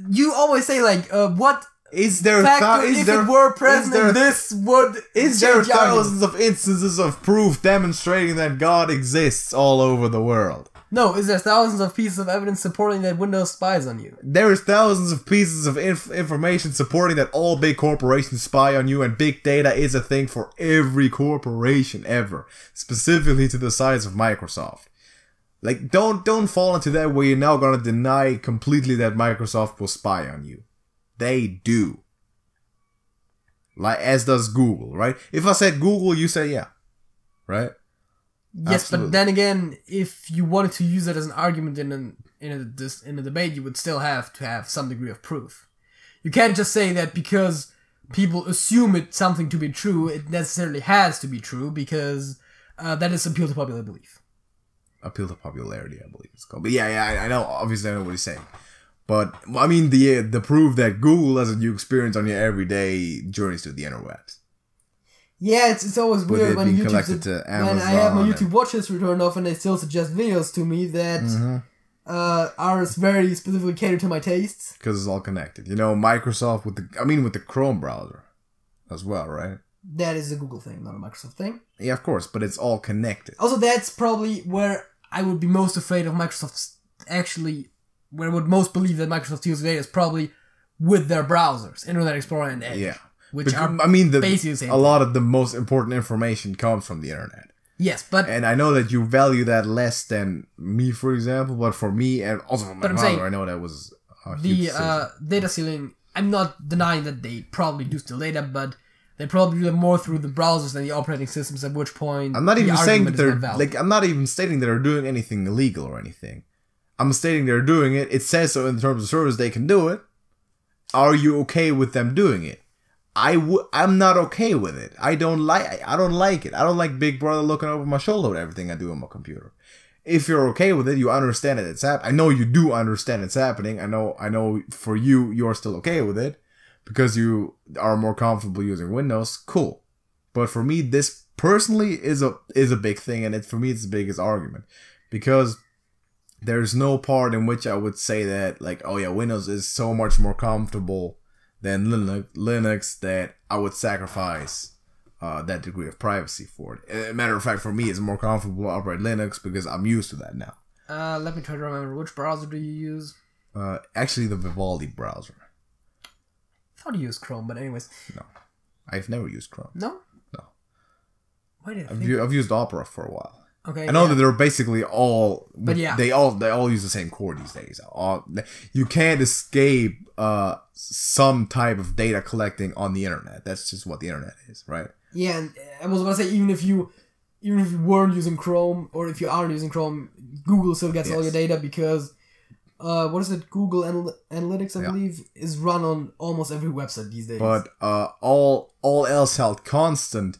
You always say like, what is there factor if it were present, this would. Is there thousands of instances of proof demonstrating that God exists all over the world? No, is there thousands of pieces of evidence supporting that Windows spies on you? There is thousands of pieces of information supporting that all big corporations spy on you, and big data is a thing for every corporation ever, specifically to the size of Microsoft. Like, don't fall into that where you're now gonna deny completely that Microsoft will spy on you. They do. Like, as does Google, right? If I said Google, you say yeah. Right? Yes, absolutely. But then again, if you wanted to use it as an argument in a debate, you would still have to have some degree of proof. You can't just say that because people assume it something to be true, it necessarily has to be true, because that is appeal to popular belief. Appeal to popularity, I believe it's called. But yeah, I know. Obviously, I know what he's saying. But I mean, the proof that Google has a new experience on your everyday journeys to the interwebs. Yeah, it's always weird when YouTube when I have my YouTube watch history turned off and they still suggest videos to me that are very specifically catered to my tastes. Because it's all connected. You know, Microsoft with the Chrome browser as well, right? That is a Google thing, not a Microsoft thing. Yeah, of course, but it's all connected. Also, that's probably where I would be most afraid of Microsoft. Actually, where I would most believe that Microsoft steals data is probably with their browsers, Internet Explorer and Edge. Yeah. Which are basically the same a lot of the most important information comes from the internet. Yes, but... And I know that you value that less than me, for example, but for me, and also for my father, I know that was a huge data stealing, I'm not denying that they probably do steal data, but they probably do it more through the browsers than the operating systems, at which point I'm not even saying that they're... Like, I'm not even stating that they're doing anything illegal or anything. I'm stating they're doing it. It says so in terms of service they can do it. Are you okay with them doing it? I'm not okay with it. I don't like it. I don't like Big Brother looking over my shoulder with everything I do on my computer. If you're okay with it, you understand that it's happening. I know you do understand it's happening. I know for you're still okay with it because you are more comfortable using Windows. Cool. But for me, this personally is a big thing, and for me it's the biggest argument because there's no part in which I would say that, like, oh yeah, Windows is so much more comfortable than Linux that I would sacrifice that degree of privacy for it. As a matter of fact, for me, it's more comfortable to operate Linux because I'm used to that now. Let me try to remember. Which browser do you use? Actually, the Vivaldi browser. I thought you used Chrome, but anyways. No. I've never used Chrome. No? No. Why did I've used Opera for a while. Okay. I know that they're basically all, but yeah, they all use the same core these days. You can't escape some type of data collecting on the internet. That's just what the internet is, right? Yeah, and I was about to say even if you weren't using Chrome or if you aren't using Chrome, Google still gets all your data because what is it? Google Analytics, I believe, is run on almost every website these days. But all else held constant,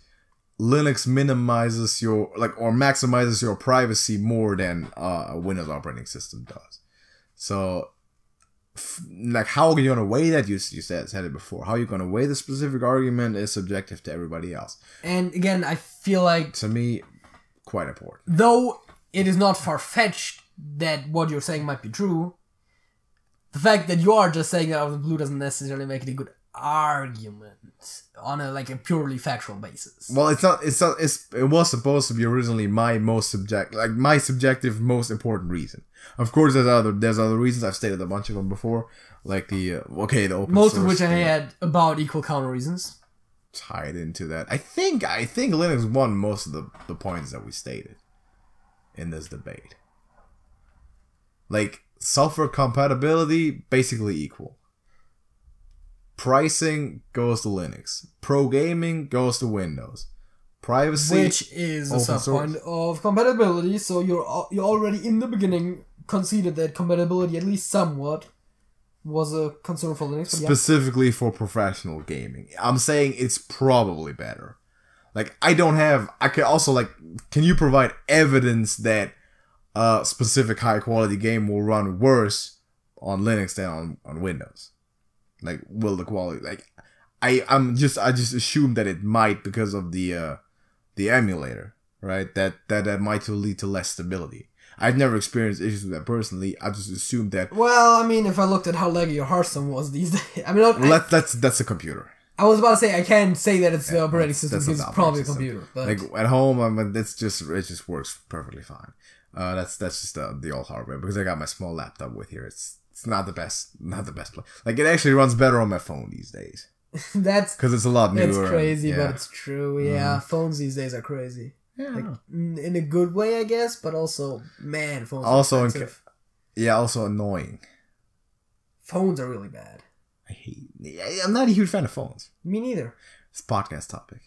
Linux minimizes maximizes your privacy more than a Windows operating system does. So, like, how are you gonna weigh that? You said it before. How are you gonna weigh the specific argument is subjective to everybody else. And again, I feel like, to me, quite important. Though it is not far-fetched that what you're saying might be true, the fact that you are just saying that out of the blue doesn't necessarily make it a good argument on a purely factual basis. Well, it was supposed to be originally my subjective most important reason. Of course, there's other reasons. I've stated a bunch of them before, like the open most source of which thing. I had about equal counter reasons tied into that. I think Linux won most of the points that we stated in this debate. Like, software compatibility, basically equal. Pricing goes to Linux. Pro gaming goes to Windows. Privacy, which is a sub-point of compatibility. So you're already in the beginning conceded that compatibility, at least somewhat, was a concern for Linux. Specifically for professional gaming, I'm saying it's probably better. Like, I can also, can you provide evidence that a specific high quality game will run worse on Linux than on Windows? Like, will the quality, I just assume that it might because of the emulator, right? That might lead to less stability. I've never experienced issues with that personally. I just assumed that. Well, I mean, if I looked at how laggy your Hearthstone was these days, I mean, that's a computer. I was about to say I can't say that it's the operating system because it's probably a computer. But like at home, it just works perfectly fine. That's just the old hardware because I got my small laptop with here. It's not the best play. Like, it actually runs better on my phone these days. That's because it's a lot newer. That's crazy, but it's true. Yeah, phones these days are crazy. Yeah, like, in a good way, I guess, but also, man, phones are expensive. Also annoying. Phones are really bad. I'm not a huge fan of phones. Me neither. It's a podcast topic.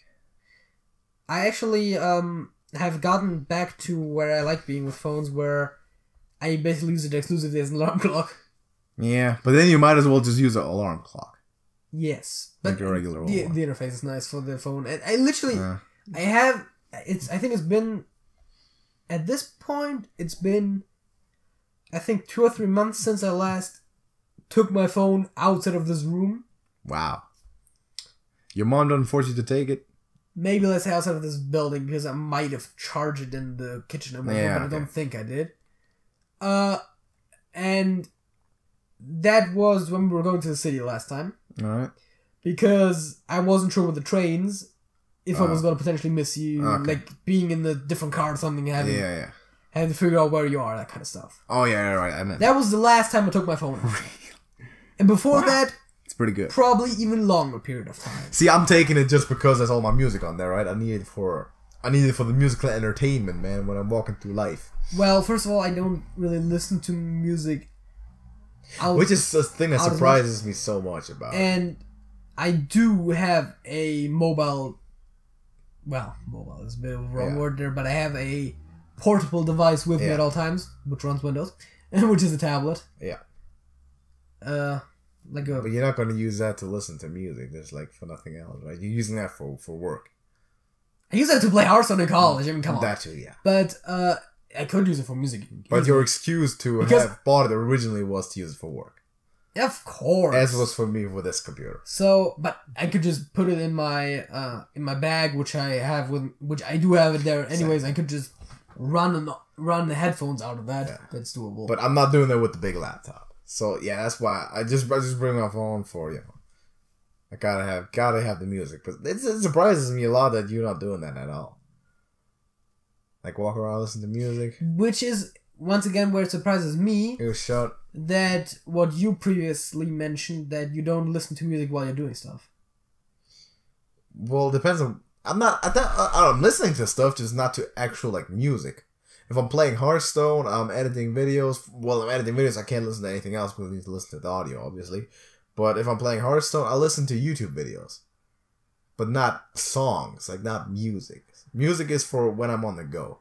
I actually have gotten back to where I like being with phones, where I basically use it exclusively as an alarm clock. Yeah, but then you might as well just use an alarm clock. Yes, but like a regular the interface is nice for the phone. And I literally, I think it's been, at this point, I think 2 or 3 months since I last took my phone outside of this room. Wow. Your mom doesn't force you to take it? maybe let's say outside of this building, because I might have charged it in the kitchen, but I don't think I did. And that was when we were going to the city last time. Alright. Because I wasn't sure with the trains if I was going to potentially miss you, like being in the different car or something, having to figure out where you are, that kind of stuff. Oh yeah, right. I meant that was the last time I took my phone. And before that, it's pretty good. Probably even longer period of time. See, I'm taking it just because there's all my music on there, right? I need it for the musical entertainment, man, when I'm walking through life. Well, first of all, I don't really listen to music which is the thing that surprises me so much about it. And I do have a mobile... Well, mobile is a bit of a wrong word there, but I have a portable device with me at all times, which runs Windows, which is a tablet. Yeah. But you're not going to use that to listen to music. There's like for nothing else, right? You're using that for work. I use that to play Hearthstone in college. I mean, come on. That too, yeah. But I could use it for music. But your excuse to have bought it originally was to use it for work. Of course. As was for me with this computer. So, but I could just put it in my bag, which I do have it there. Anyways, I could just run the headphones out of that. Yeah. That's doable. But I'm not doing that with the big laptop. So yeah, that's why I just bring my phone for I gotta have the music. But it surprises me a lot that you're not doing that at all. Like walk around, listen to music. Which is once again where it surprises me. It was shut. That what you previously mentioned, that you don't listen to music while you're doing stuff. Well, it depends on. I'm listening to stuff, just not to actual like music. If I'm playing Hearthstone, I'm editing videos. Well, I'm editing videos. I can't listen to anything else because I need to listen to the audio, obviously. But if I'm playing Hearthstone, I listen to YouTube videos, but not songs, like not music. Music is for when I'm on the go.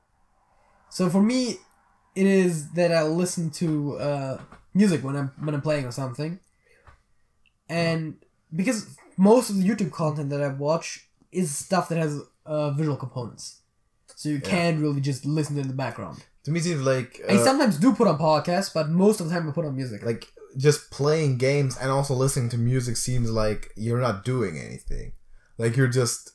So for me, it is that I listen to music when I'm playing or something, and because most of the YouTube content that I watch is stuff that has visual components, so you can't really just listen to it in the background. To me, it seems like I sometimes do put on podcasts, but most of the time I put on music. Like just playing games and also listening to music seems like you're not doing anything. Like you're just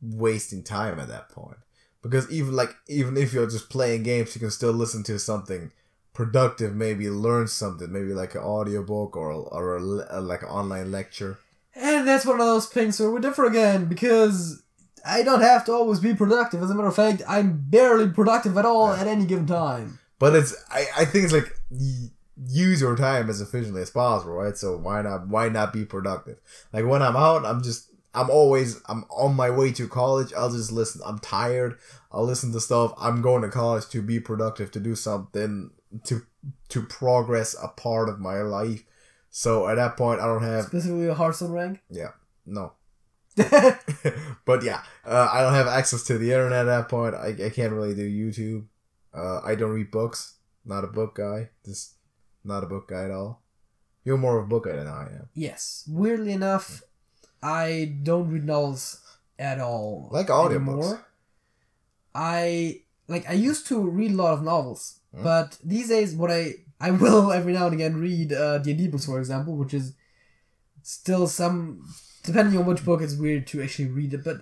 wasting time at that point. Because even if you're just playing games, you can still listen to something productive, maybe learn something, maybe like an audiobook or like an online lecture. And that's one of those things where we differ again, because I don't have to always be productive. As a matter of fact, I'm barely productive at all at any given time. But I think it's like use your time as efficiently as possible, right? So why not be productive? Like when I'm out, I'm on my way to college. I'll just listen. I'm tired. I'll listen to stuff. I'm going to college to be productive, to do something, to progress a part of my life. So at that point, I don't have... Specifically a Hearthstone rank? Yeah. No. But yeah, I don't have access to the internet at that point. I can't really do YouTube. I don't read books. Not a book guy. Just not a book guy at all. You're more of a book guy than I am. Yes. Weirdly enough, I don't read novels at all. Like audiobooks. I used to read a lot of novels, but these days what I will every now and again read D&D books, for example, which is still some, depending on which book, it's weird to actually read it, but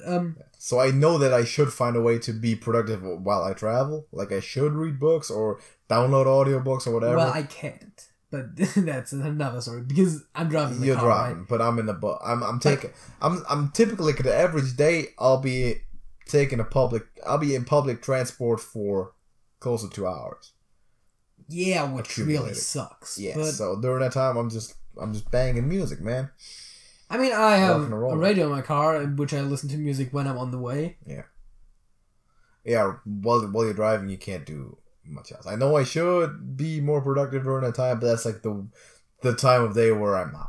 so I know that I should find a way to be productive while I travel. Like I should read books or download audiobooks or whatever. Well, I can't. But that's another story, because I'm driving the You're car, driving, right? But I'm in the bus. I'm typically, like, the average day I'll be in public transport for close to 2 hours. Yeah, which really sucks. Yeah, so during that time I'm just banging music, man. I mean, I have a radio in my car, in which I listen to music when I'm on the way. Yeah. Yeah, while you're driving, you can't do much else. I know I should be more productive during that time, but that's like the time of day where I'm not.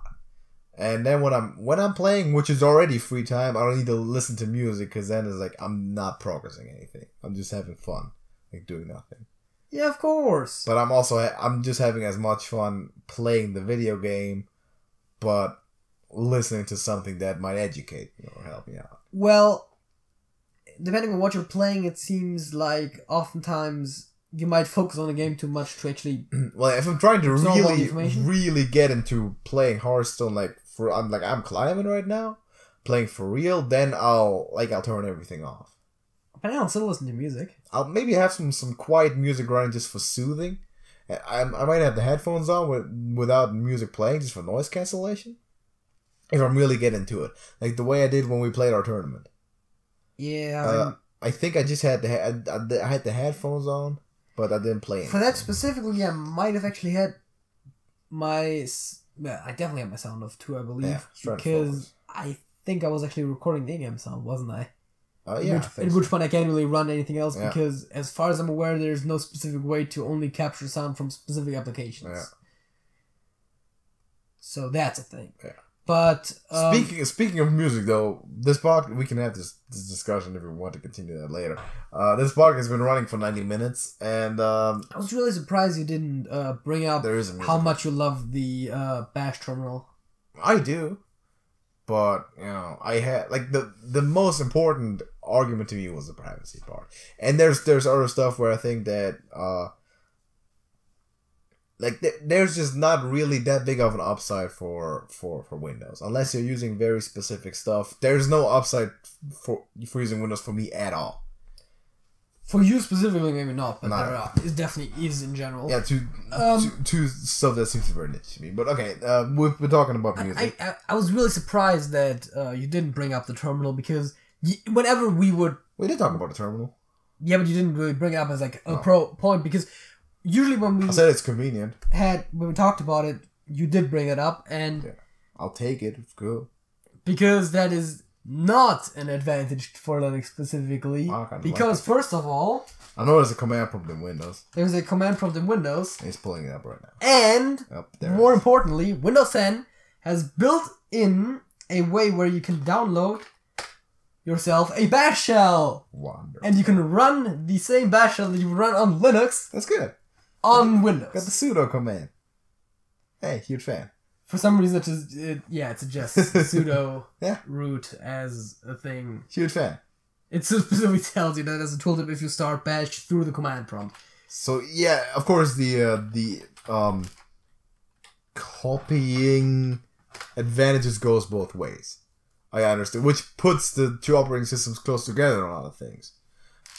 And then when I'm playing, which is already free time, I don't need to listen to music, because then it's like I'm not progressing anything. I'm just having fun, like doing nothing. Yeah, of course. But I'm just having as much fun playing the video game, but listening to something that might educate me or help me out. Well, depending on what you're playing, it seems like oftentimes you might focus on the game too much to actually... Well, if I'm trying to really get into playing Hearthstone, I'm climbing right now, playing for real, then I'll turn everything off. But I'll still listen to music. I'll maybe have some quiet music running just for soothing. I might have the headphones on without music playing, just for noise cancellation. If I'm really getting into it, like the way I did when we played our tournament. Yeah. I think I just had I had the headphones on, but I didn't play anything. For that specifically, I might have actually had I definitely had my sound off too, I believe. Yeah, because I think I was actually recording the in-game sound, wasn't I? Yeah. At which point I can't really run anything else because, as far as I'm aware, there's no specific way to only capture sound from specific applications. Yeah. So that's a thing. Yeah. But speaking of music, though, this podcast, we can have this discussion if we want to continue that later. This podcast has been running for 90 minutes, and I was really surprised you didn't bring up how much you love the Bash terminal. I do. But, I had, the most important argument to me was the privacy part. And there's other stuff where I think that, there's just not really that big of an upside for Windows. Unless you're using very specific stuff. There's no upside for using Windows for me at all. For you specifically, maybe not, but it definitely is in general. Yeah, to stuff that seems very niche to me. But okay, we're talking about music. I was really surprised that you didn't bring up the terminal because whenever we did talk about the terminal. Yeah, but you didn't really bring it up as a pro point because usually when I said it's convenient. When we talked about it, you did bring it up, and I'll take it. It's good. Because that is not an advantage for Linux specifically. Because first of all, I know there's a command prompt in Windows. There's a command prompt in Windows. He's pulling it up right now. And more importantly, Windows 10 has built in a way where you can download yourself a bash shell. Wonderful. And you can run the same bash shell that you would run on Linux. That's good. On Windows. Got the sudo command. Hey, huge fan. For some reason, it suggests sudo root as a thing. Huge fan. It specifically tells you that as a tooltip if you start bash through the command prompt. So yeah, of course the copying advantages goes both ways. I understand, which puts the two operating systems close together on a lot of things.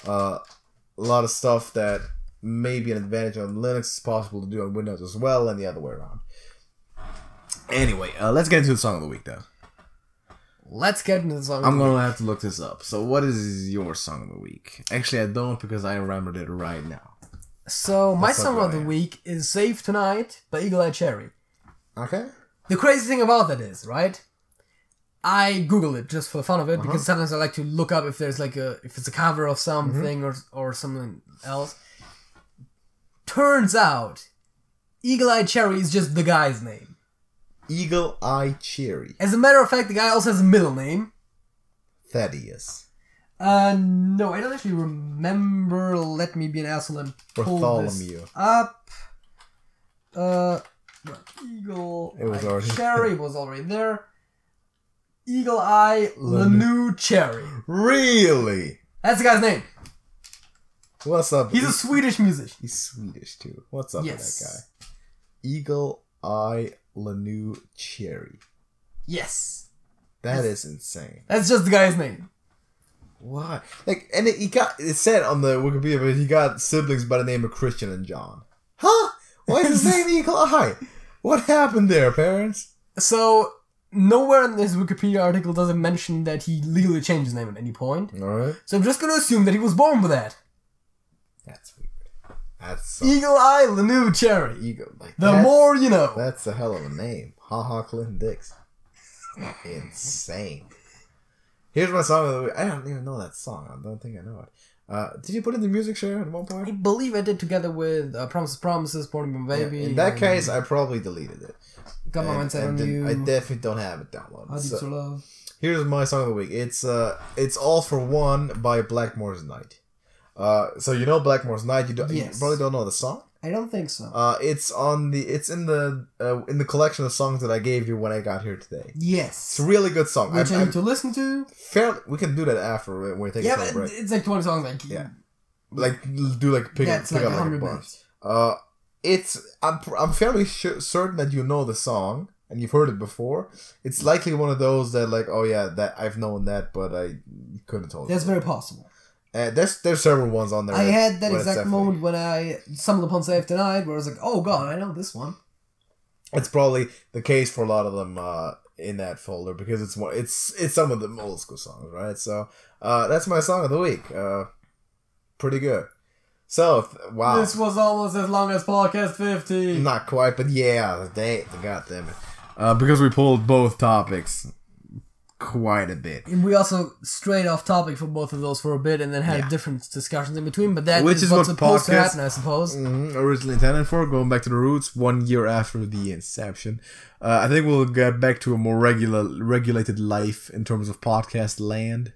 A lot of stuff that may be an advantage on Linux is possible to do on Windows as well, and the other way around. Anyway, let's get into the song of the week, though. Let's get into the song of the week. I'm going to have to look this up. So what is your song of the week? Actually, I don't, because I remembered it right now. So, my song of the week is Save Tonight by Eagle Eye Cherry. Okay. The crazy thing about that is, right? I Googled it just for the fun of it, because sometimes I like to look up if there's if it's a cover of something or something else. Turns out, Eagle Eye Cherry is just the guy's name. Eagle Eye Cherry. As a matter of fact, the guy also has a middle name. Thaddeus. No, I don't actually remember. Let me be an asshole and pull Bartholomew. This up. Eagle Eye Cherry was already there. Eagle Eye Lanu Cherry. Really? That's the guy's name. What's up? He's a Swedish musician. He's Swedish too. What's up with that guy? Eagle Eye Lanu Cherry. Yes. That is insane. That's just the guy's name. Why? And it said on the Wikipedia, but he got siblings by the name of Christian and John. Huh? Why is his name Eagle Eye? What happened there, parents? So, nowhere in this Wikipedia article does it mention that he legally changed his name at any point. Alright. So I'm just gonna assume that he was born with that. That's weird. That's Eagle Eye Lanu Cherry. Eagle. The more you know. That's a hell of a name. Ha ha, Clinton Dix. Insane. Here's my song of the week. I don't even know that song. I don't think I know it. Did you put in the music share at one point? I believe I did together with Promises, Born My Baby. In that case, I probably deleted it. Got my mindset on you. I definitely don't have it downloaded. How Deep So Love. Here's my song of the week. It's All For One by Blackmore's Night. So you know Blackmore's Night. You probably don't know the song. I don't think so. It's in the collection of songs that I gave you when I got here today. Yes, it's a really good song. Which I need to listen to. We can do that after when we take a short break. It's like 20 songs. Pick up 100 a bunch. I'm fairly certain that you know the song, and you've heard it before, it's likely one of those that like, oh yeah, that I've known that, but I couldn't have told you. That's very possible. There's several ones on there. I had that exact moment when I stumbled upon Save Tonight, where I was like, oh god, I know this one. It's probably the case for a lot of them in that folder, because it's some of the old school songs, right? So that's my song of the week. Pretty good. So, wow. This was almost as long as Podcast 50. Not quite, but yeah, they goddamn it. Because we pulled both topics quite a bit. And we also strayed off topic for both of those for a bit, and then had different discussions in between, but that is what's supposed to happen, I suppose. Originally intended for, going back to the roots, 1 year after the inception. I think we'll get back to a more regulated life in terms of podcast land.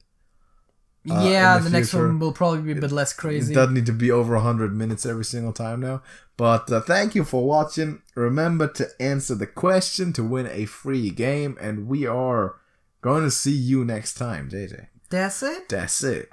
The next one will probably be a bit less crazy. It doesn't need to be over 100 minutes every single time now. But thank you for watching. Remember to answer the question to win a free game. And we are going to see you next time, JJ. That's it? That's it.